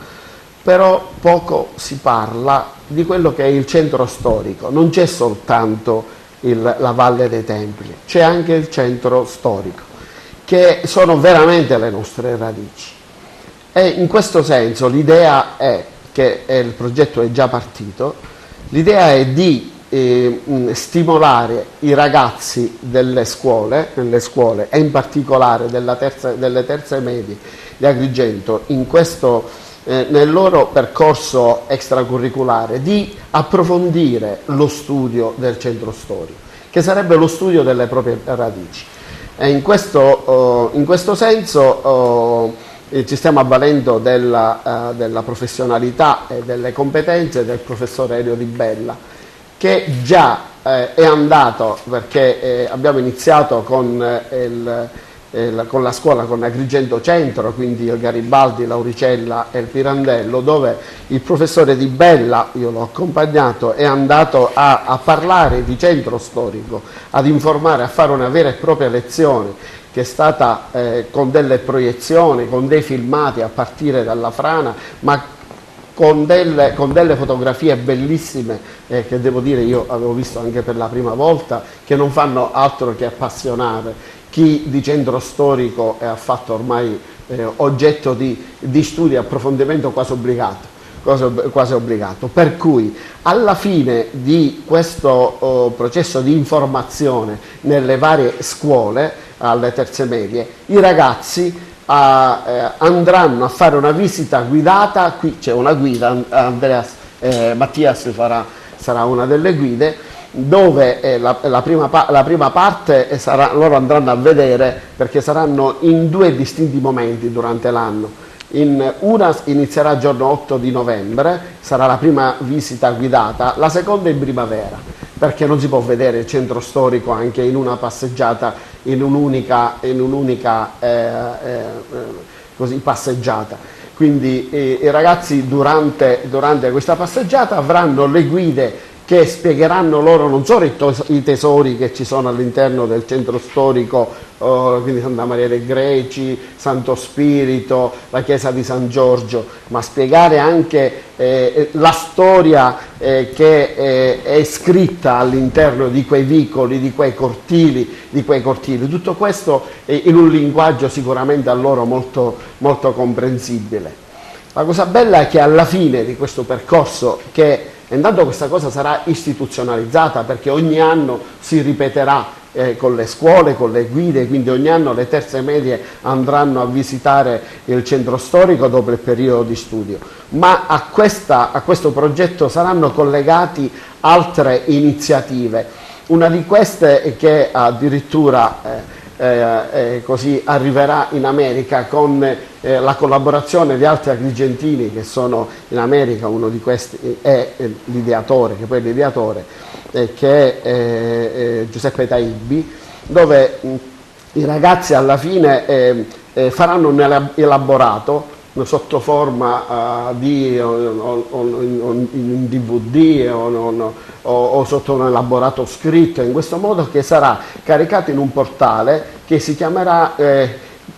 Però poco si parla di quello che è il centro storico. Non c'è soltanto la Valle dei Templi, c'è anche il centro storico, che sono veramente le nostre radici. E in questo senso l'idea è che il progetto è già partito, l'idea è di stimolare i ragazzi nelle scuole e in particolare delle terze medie di Agrigento nel loro percorso extracurriculare di approfondire lo studio del centro storico, che sarebbe lo studio delle proprie radici. E in questo senso ci stiamo avvalendo della professionalità e delle competenze del professor Elio Di Bella, che già è andato, perché abbiamo iniziato con la scuola, con Agrigento Centro, quindi il Garibaldi, l'Auricella e il Pirandello, dove il professore Di Bella, io l'ho accompagnato, è andato a parlare di centro storico, ad informare, a fare una vera e propria lezione che è stata con delle proiezioni, con dei filmati a partire dalla frana, ma con delle fotografie bellissime che devo dire io avevo visto anche per la prima volta, che non fanno altro che appassionare chi di centro storico è fatto ormai oggetto di studio e approfondimento quasi obbligato. Per cui alla fine di questo processo di informazione nelle varie scuole, alle terze medie, i ragazzi andranno a fare una visita guidata. Qui c'è una guida, Mattias sarà una delle guide, dove la prima parte loro andranno a vedere, perché saranno in 2 distinti momenti durante l'anno. Una inizierà il giorno 8 di novembre, sarà la prima visita guidata, la seconda in primavera, perché non si può vedere il centro storico anche in una passeggiata, in un'unica così passeggiata. Quindi i ragazzi durante questa passeggiata avranno le guide che spiegheranno loro non solo i tesori che ci sono all'interno del centro storico, quindi Santa Maria dei Greci, Santo Spirito, la chiesa di San Giorgio, ma spiegare anche la storia che è scritta all'interno di quei vicoli, di quei cortili, tutto questo in un linguaggio sicuramente a loro molto, molto comprensibile. La cosa bella è che alla fine di questo percorso, che intanto questa cosa sarà istituzionalizzata, perché ogni anno si ripeterà con le scuole, con le guide, quindi ogni anno le terze medie andranno a visitare il centro storico dopo il periodo di studio, ma a questo progetto saranno collegati altre iniziative. Una di queste che addirittura così arriverà in America con la collaborazione di altri agrigentini che sono in America. Uno di questi è l'ideatore, che poi è l'ideatore, che è Giuseppe Taibbi, dove i ragazzi alla fine faranno un elaborato sotto forma di in DVD o sotto un elaborato scritto, in questo modo che sarà caricato in un portale che si chiamerà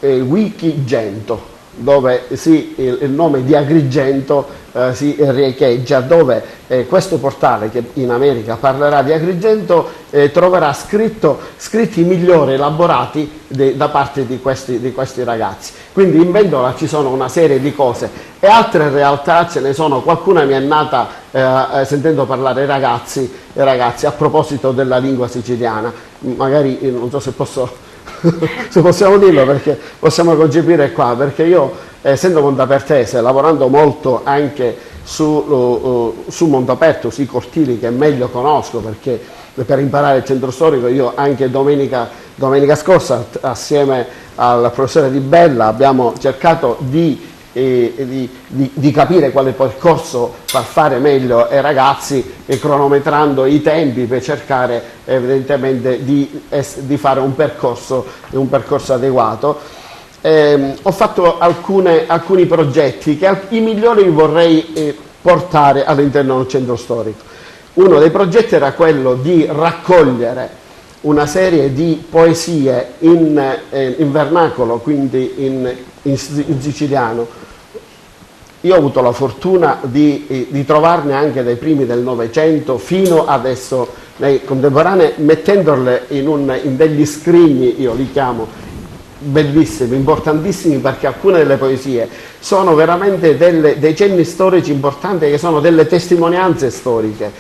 Wikigento, dove il nome di Agrigento si riecheggia, dove questo portale, che in America parlerà di Agrigento, troverà scritti migliori elaborati da parte di questi ragazzi. Quindi in Vendola ci sono una serie di cose e altre realtà ce ne sono. Qualcuna mi è nata sentendo parlare i ragazzi a proposito della lingua siciliana. Magari non so se se possiamo dirlo, perché possiamo concepire qua, perché io essendo montapertese, lavorando molto anche su Montaperto, sui cortili che meglio conosco, perché per imparare il centro storico io anche domenica scorsa assieme al professore Di Bella abbiamo cercato di capire quale percorso far fare meglio ai ragazzi, cronometrando i tempi per cercare evidentemente di fare un percorso adeguato. Ho fatto alcuni progetti che i migliori vorrei portare all'interno del centro storico. Uno dei progetti era quello di raccogliere una serie di poesie in vernacolo, quindi in siciliano. Io ho avuto la fortuna di trovarne anche dai primi del Novecento fino adesso, nei contemporanei, mettendole in degli scrigni, io li chiamo, bellissimi, importantissimi, perché alcune delle poesie sono veramente dei cenni storici importanti, che sono delle testimonianze storiche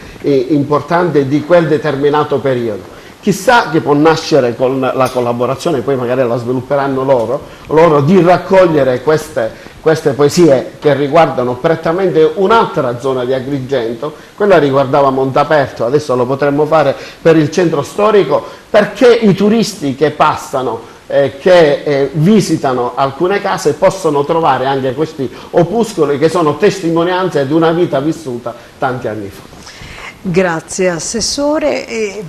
importanti di quel determinato periodo. Chissà che può nascere con la collaborazione, poi magari la svilupperanno loro di raccogliere queste poesie che riguardano prettamente un'altra zona di Agrigento. Quella riguardava Montaperto, adesso lo potremmo fare per il centro storico, perché i turisti che passano, che visitano alcune case, possono trovare anche questi opuscoli che sono testimonianze di una vita vissuta tanti anni fa. Grazie Assessore e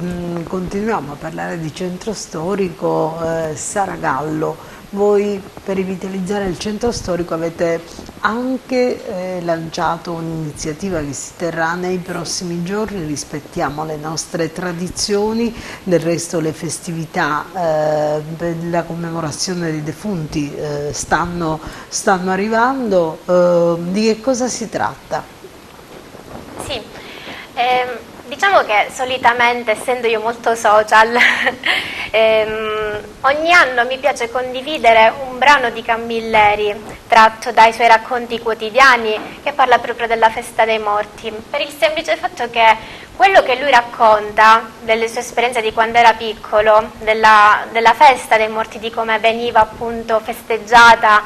continuiamo a parlare di centro storico. Sara Gallo, voi per rivitalizzare il centro storico avete anche lanciato un'iniziativa che si terrà nei prossimi giorni. Rispettiamo le nostre tradizioni, del resto le festività per la commemorazione dei defunti stanno arrivando. Di che cosa si tratta? Sì. Diciamo che solitamente, essendo io molto social, ogni anno mi piace condividere un brano di Camilleri tratto dai suoi racconti quotidiani che parla proprio della festa dei morti, per il semplice fatto che quello che lui racconta delle sue esperienze di quando era piccolo, della festa dei morti, di come veniva appunto festeggiata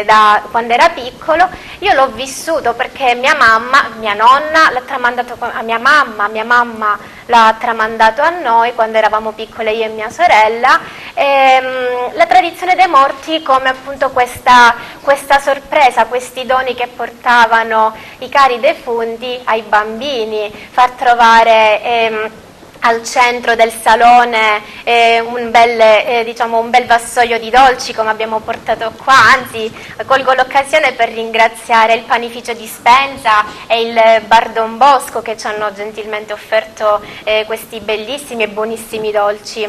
da quando era piccolo, io l'ho vissuto perché mia nonna l'ha tramandato a mia mamma l'ha tramandato a noi quando eravamo piccole, io e mia sorella. La tradizione dei morti come appunto questa sorpresa, questi doni che portavano i cari defunti ai bambini, far trovare al centro del salone un bel vassoio di dolci come abbiamo portato qua, anzi colgo l'occasione per ringraziare il panificio Dispensa e il Bar Don Bosco che ci hanno gentilmente offerto questi bellissimi e buonissimi dolci.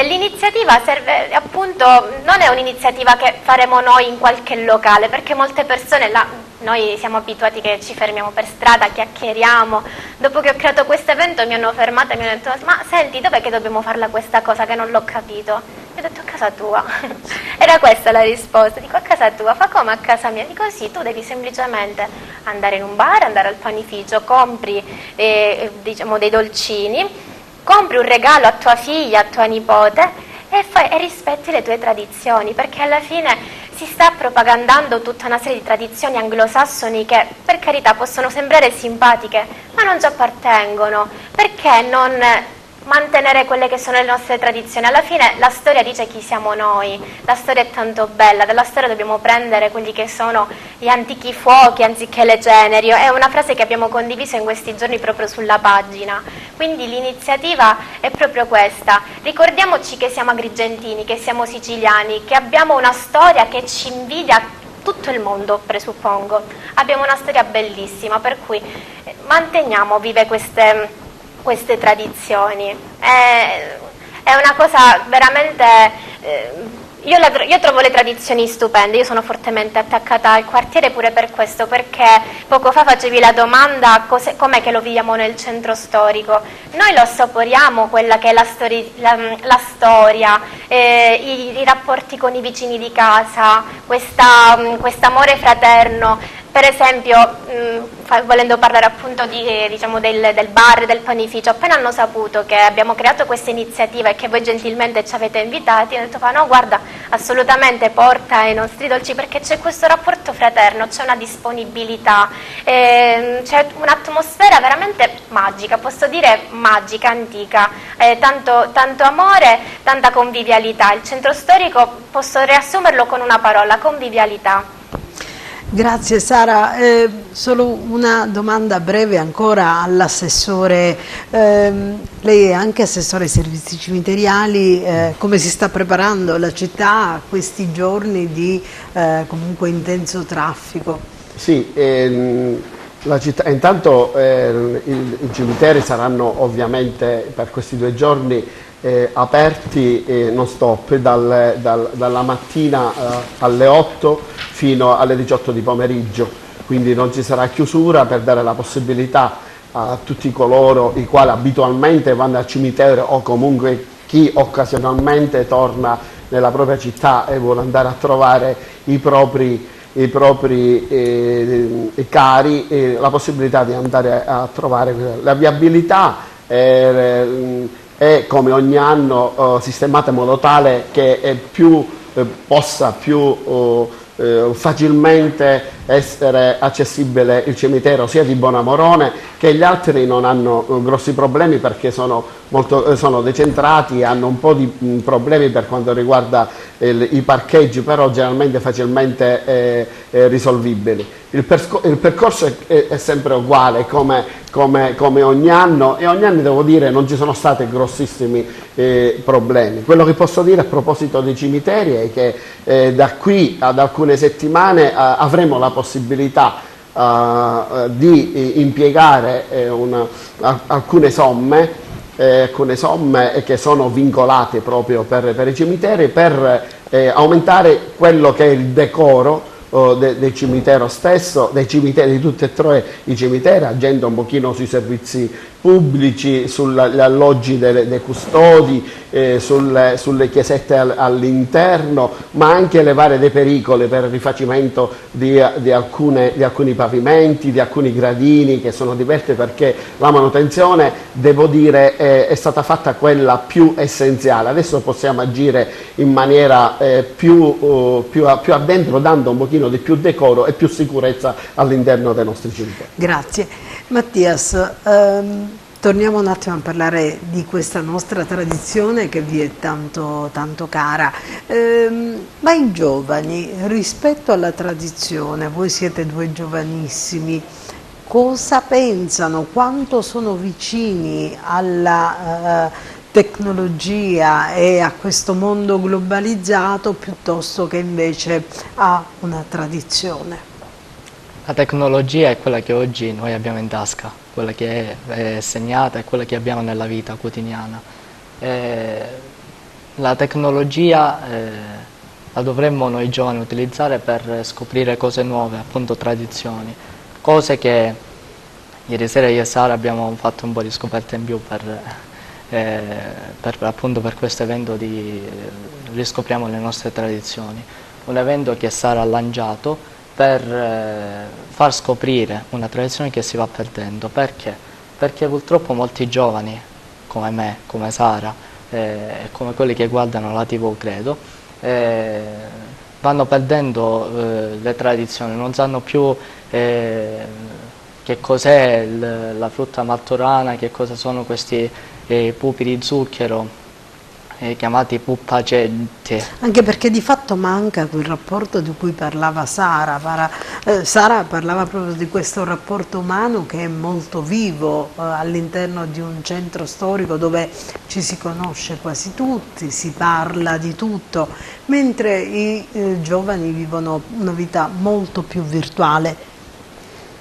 L'iniziativa serve appunto, non è un'iniziativa che faremo noi in qualche locale, perché molte persone noi siamo abituati che ci fermiamo per strada, chiacchieriamo. Dopo che ho creato questo evento mi hanno fermata e mi hanno detto: ma senti, dov'è che dobbiamo farla questa cosa che non l'ho capito? E ho detto: a casa tua. Era questa la risposta. Dico: a casa tua? Fa come a casa mia? Dico: sì, tu devi semplicemente andare in un bar, andare al panificio, compri dei dolcini, compri un regalo a tua figlia, a tua nipote e rispetti le tue tradizioni, perché alla fine si sta propagandando tutta una serie di tradizioni anglosassoni che, per carità, possono sembrare simpatiche, ma non ci appartengono. Perché non mantenere quelle che sono le nostre tradizioni? Alla fine la storia dice chi siamo noi, la storia è tanto bella, dalla storia dobbiamo prendere quelli che sono gli antichi fuochi anziché le ceneri. È una frase che abbiamo condiviso in questi giorni proprio sulla pagina, quindi l'iniziativa è proprio questa: ricordiamoci che siamo agrigentini, che siamo siciliani, che abbiamo una storia che ci invidia tutto il mondo, presuppongo, abbiamo una storia bellissima, per cui manteniamo vive queste tradizioni. È una cosa veramente... Io trovo le tradizioni stupende, io sono fortemente attaccata al quartiere pure per questo, perché poco fa facevi la domanda com'è che lo viviamo nel centro storico. Noi lo assaporiamo, quella che è la storia, i rapporti con i vicini di casa, quest'amore fraterno. Per esempio, volendo parlare appunto del bar, del panificio, appena hanno saputo che abbiamo creato questa iniziativa e che voi gentilmente ci avete invitati, hanno detto: no, guarda, assolutamente porta i nostri dolci, perché c'è questo rapporto fraterno, c'è una disponibilità, c'è un'atmosfera veramente magica, posso dire magica, antica, tanto amore, tanta convivialità. Il centro storico posso riassumerlo con una parola: convivialità. Grazie Sara, solo una domanda breve ancora all'assessore. Lei è anche assessore ai servizi cimiteriali, come si sta preparando la città a questi giorni di comunque intenso traffico? Sì, la città, intanto i cimiteri saranno ovviamente per questi 2 giorni aperti non stop dalla mattina alle 8 fino alle 18 di pomeriggio, quindi non ci sarà chiusura, per dare la possibilità a tutti coloro i quali abitualmente vanno al cimitero o comunque chi occasionalmente torna nella propria città e vuole andare a trovare i propri cari, la possibilità di andare a trovare la viabilità. È come ogni anno sistemata in modo tale che possa più facilmente essere accessibile il cimitero sia di Bonamorone che gli altri non hanno grossi problemi perché sono decentrati, hanno un po' di problemi per quanto riguarda i parcheggi, però generalmente facilmente risolvibili. Il percorso è sempre uguale come ogni anno, e ogni anno devo dire non ci sono stati grossissimi problemi. Quello che posso dire a proposito dei cimiteri è che da qui ad alcune settimane avremo la possibilità di impiegare alcune somme che sono vincolate proprio per i cimiteri, per aumentare quello che è il decoro del cimitero stesso, dei cimiteri, di tutti e tre i cimiteri, agendo un pochino sui servizi pubblici, sugli alloggi dei custodi, sulle chiesette all'interno, ma anche levare dei pericoli per il rifacimento di alcuni pavimenti, di alcuni gradini che sono diversi, perché la manutenzione, devo dire, è stata fatta quella più essenziale. Adesso possiamo agire in maniera più addentro, dando un pochino di più decoro e più sicurezza all'interno dei nostri cimiteri. Grazie. Mattias, torniamo un attimo a parlare di questa nostra tradizione che vi è tanto cara, ma i giovani rispetto alla tradizione, voi siete due giovanissimi, cosa pensano, quanto sono vicini alla tecnologia e a questo mondo globalizzato piuttosto che invece a una tradizione? La tecnologia è quella che oggi noi abbiamo in tasca, quella che è segnata, è quella che abbiamo nella vita quotidiana. La tecnologia la dovremmo noi giovani utilizzare per scoprire cose nuove, appunto tradizioni, cose che ieri sera io e Sara abbiamo fatto un po' di scoperte in più appunto per questo evento di Riscopriamo le nostre tradizioni, un evento che Sara ha lanciato per far scoprire una tradizione che si va perdendo. Perché? Perché purtroppo molti giovani, come me, come Sara, come quelli che guardano la TV, credo, vanno perdendo le tradizioni, non sanno più che cos'è la frutta martorana, che cosa sono questi pupi di zucchero, chiamati puppacette. Anche perché di fatto manca quel rapporto di cui parlava Sara. Sara parlava proprio di questo rapporto umano che è molto vivo all'interno di un centro storico dove ci si conosce quasi tutti, si parla di tutto, mentre i giovani vivono una vita molto più virtuale.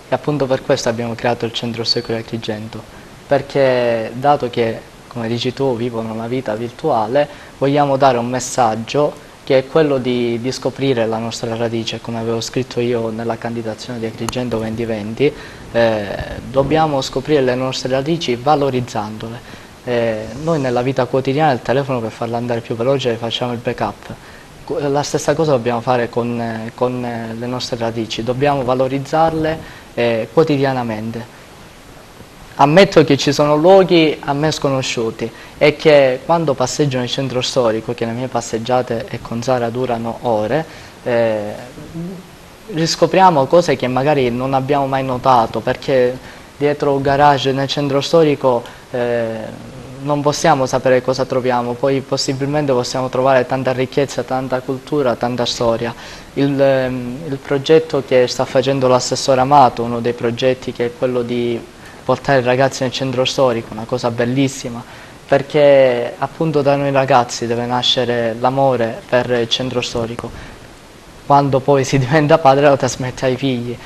E appunto per questo abbiamo creato il Centro Storico di Agrigento, perché dato che, come dici tu, vivono una vita virtuale, vogliamo dare un messaggio che è quello di scoprire la nostra radice, come avevo scritto io nella candidazione di Agrigento 2020, dobbiamo scoprire le nostre radici valorizzandole. Noi nella vita quotidiana il telefono, per farlo andare più veloce, facciamo il backup. La stessa cosa dobbiamo fare con le nostre radici, dobbiamo valorizzarle quotidianamente. Ammetto che ci sono luoghi a me sconosciuti e che quando passeggio nel centro storico, che le mie passeggiate e con Sara durano ore, riscopriamo cose che magari non abbiamo mai notato, perché dietro un garage nel centro storico non possiamo sapere cosa troviamo, poi possibilmente possiamo trovare tanta ricchezza, tanta cultura, tanta storia. Il progetto che sta facendo l'assessore Amato, uno dei progetti, che è quello di portare i ragazzi nel centro storico, una cosa bellissima, perché appunto da noi ragazzi deve nascere l'amore per il centro storico. Quando poi si diventa padre lo trasmette ai figli.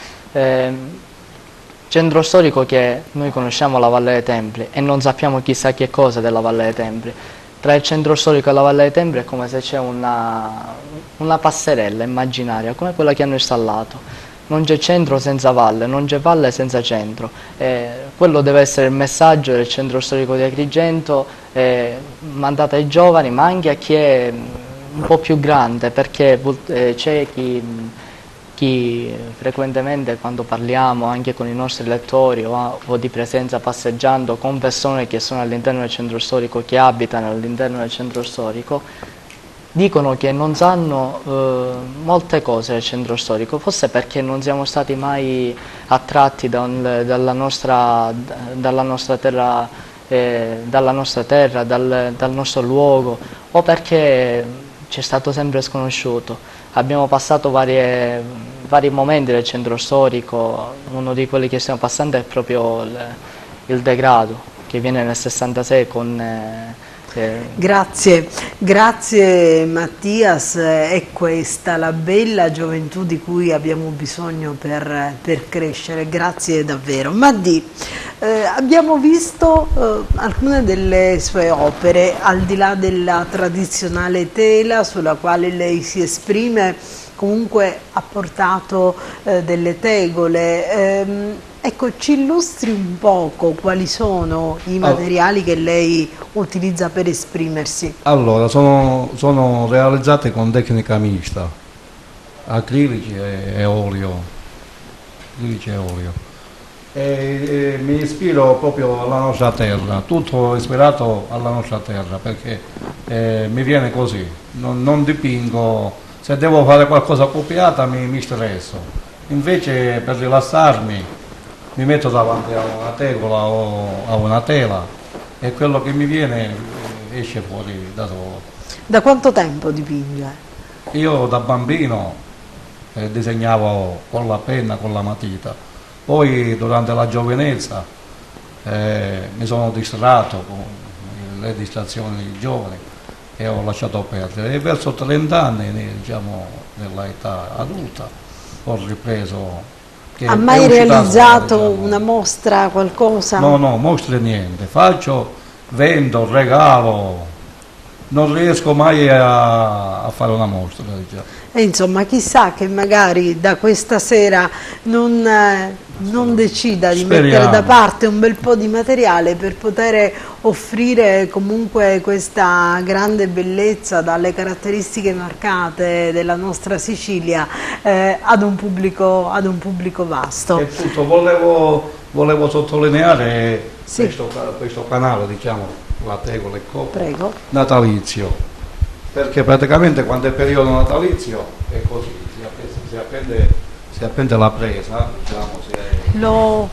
Centro storico che noi conosciamo la Valle dei Templi e non sappiamo chissà che cosa della Valle dei Templi. Tra il centro storico e la Valle dei Templi è come se c'è una passerella immaginaria, come quella che hanno installato. Non c'è centro senza valle, non c'è valle senza centro. Quello deve essere il messaggio del Centro Storico di Agrigento, mandato ai giovani, ma anche a chi è un po' più grande, perché c'è chi frequentemente, quando parliamo anche con i nostri lettori o di presenza passeggiando con persone che sono all'interno del centro storico, che abitano all'interno del centro storico, dicono che non sanno molte cose del centro storico, forse perché non siamo stati mai attratti dalla nostra terra, dal nostro luogo, o perché ci è stato sempre sconosciuto. Abbiamo passato vari momenti del centro storico, uno di quelli che stiamo passando è proprio il degrado, che viene nel 66 con... Grazie Mattias, è questa la bella gioventù di cui abbiamo bisogno per crescere, grazie davvero. Maddi, abbiamo visto alcune delle sue opere, al di là della tradizionale tela sulla quale lei si esprime, comunque ha portato delle tegole. Ecco, ci illustri un poco quali sono i materiali che lei utilizza per esprimersi. Allora, sono realizzate con tecnica mista, acrilici e olio. E mi ispiro proprio alla nostra terra, tutto ispirato alla nostra terra, perché mi viene così, non dipingo, se devo fare qualcosa appropriata mi stresso, invece per rilassarmi mi metto davanti a una tegola o a una tela e quello che mi viene esce fuori da solo. Da quanto tempo dipinge? Io da bambino disegnavo con la penna, con la matita, poi durante la giovinezza mi sono distratto con le distrazioni giovani e ho lasciato perdere, e verso 30 anni, diciamo nell'età adulta, ho ripreso. Ha mai realizzato una mostra, qualcosa? No, mostre niente, faccio, vendo, regalo, non riesco mai a fare una mostra. Diciamo. E insomma, chissà che magari da questa sera non decida di mettere da parte un bel po' di materiale per poter offrire comunque questa grande bellezza dalle caratteristiche marcate della nostra Sicilia ad un pubblico vasto. E tutto, volevo sottolineare questo canale, diciamo, la tegola e coppa, natalizio, perché praticamente quando è periodo natalizio è così, si appende la presa, diciamo,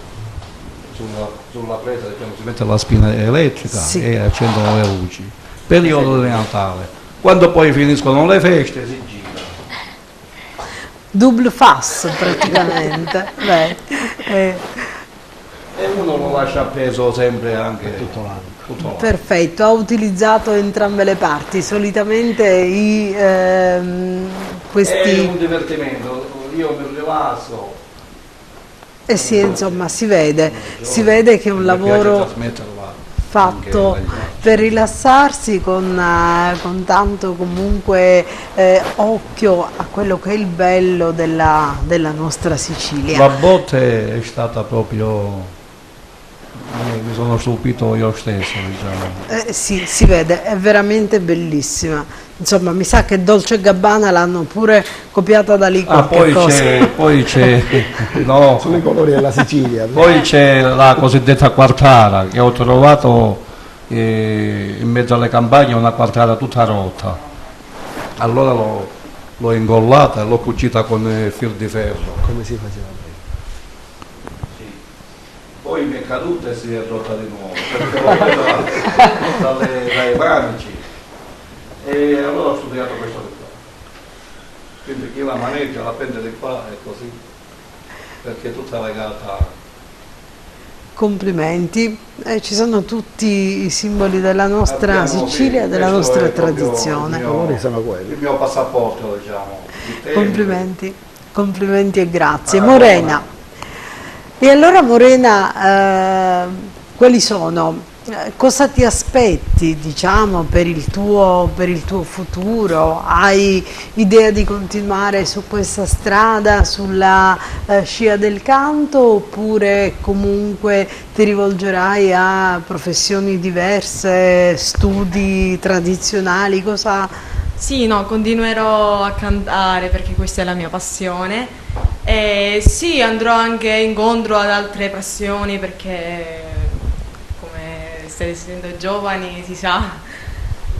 sulla presa, diciamo, si mette la spina elettrica e accendono le luci. Periodo di Natale. Quando poi finiscono le feste si gira. Double fast praticamente. E uno lo lascia appeso sempre anche tutto l'anno. Perfetto, ha utilizzato entrambe le parti, solitamente questi... È un divertimento, io mi rilasso. Eh sì, insomma, si vede che è un lavoro fatto per rilassarsi con tanto comunque occhio a quello che è il bello della nostra Sicilia. La botte è stata proprio... mi sono stupito io stesso, diciamo. Sì, si vede, è veramente bellissima. Insomma, mi sa che Dolce & Gabbana l'hanno pure copiata da lì qualche cosa. Poi c'è no, sono i colori della Sicilia. Poi c'è la cosiddetta quartara, che ho trovato in mezzo alle campagne, una quartara tutta rotta. Allora l'ho ingollata e l'ho cucita con il fil di ferro. Come si faceva prima? Poi mi è caduta e si è rotta di nuovo, perché l'ho presa dai manici, e allora ho studiato questo di qua. Quindi chi la maneggia la prende di qua e così, perché è tutta legata. Complimenti, ci sono tutti i simboli della nostra Sicilia e della nostra tradizione. Il mio passaporto, diciamo. Complimenti e grazie. Morena. E allora Morena, quali sono? Cosa ti aspetti, diciamo, per il tuo futuro? Hai idea di continuare su questa strada, sulla scia del canto, oppure comunque ti rivolgerai a professioni diverse, studi tradizionali? Cosa? Sì, no, continuerò a cantare perché questa è la mia passione. E sì, andrò anche incontro ad altre passioni perché, come state essendo giovani, si sa,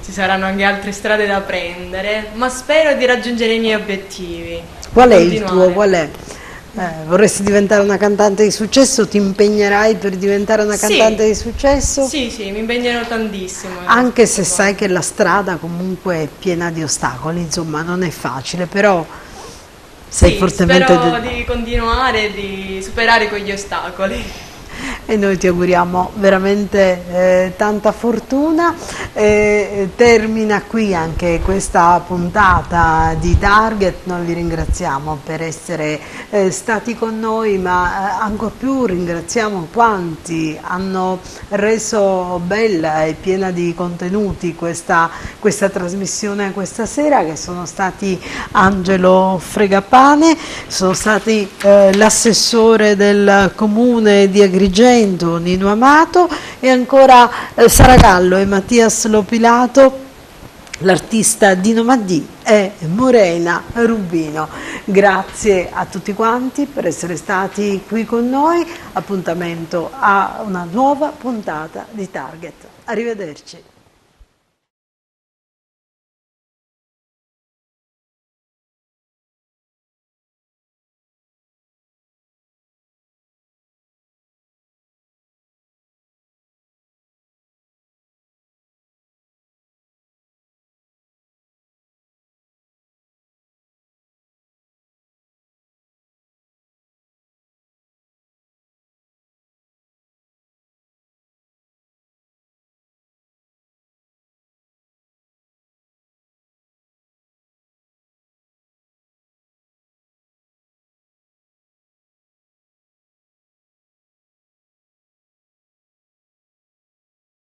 ci saranno anche altre strade da prendere, ma spero di raggiungere i miei obiettivi. Qual è il Continuare. tuo? Qual è? Vorresti diventare una cantante di successo? Ti impegnerai per diventare una Sì. cantante di successo? Sì, sì, mi impegnerò tantissimo. Anche se sai che la strada comunque è piena di ostacoli, insomma non è facile, però sei Sì, fortemente spero di continuare, di superare quegli ostacoli. e noi ti auguriamo veramente tanta fortuna. Termina qui anche questa puntata di Target, noi vi ringraziamo per essere stati con noi, ma ancor più ringraziamo quanti hanno reso bella e piena di contenuti questa trasmissione questa sera, che sono stati Angelo Fregapane, sono stati l'assessore del comune di Agrigento Nino Amato e ancora Sara Gallo e Mattias Lopilato, l'artista Dino Maddì e Morena Rubino. Grazie a tutti quanti per essere stati qui con noi, appuntamento a una nuova puntata di Target. Arrivederci.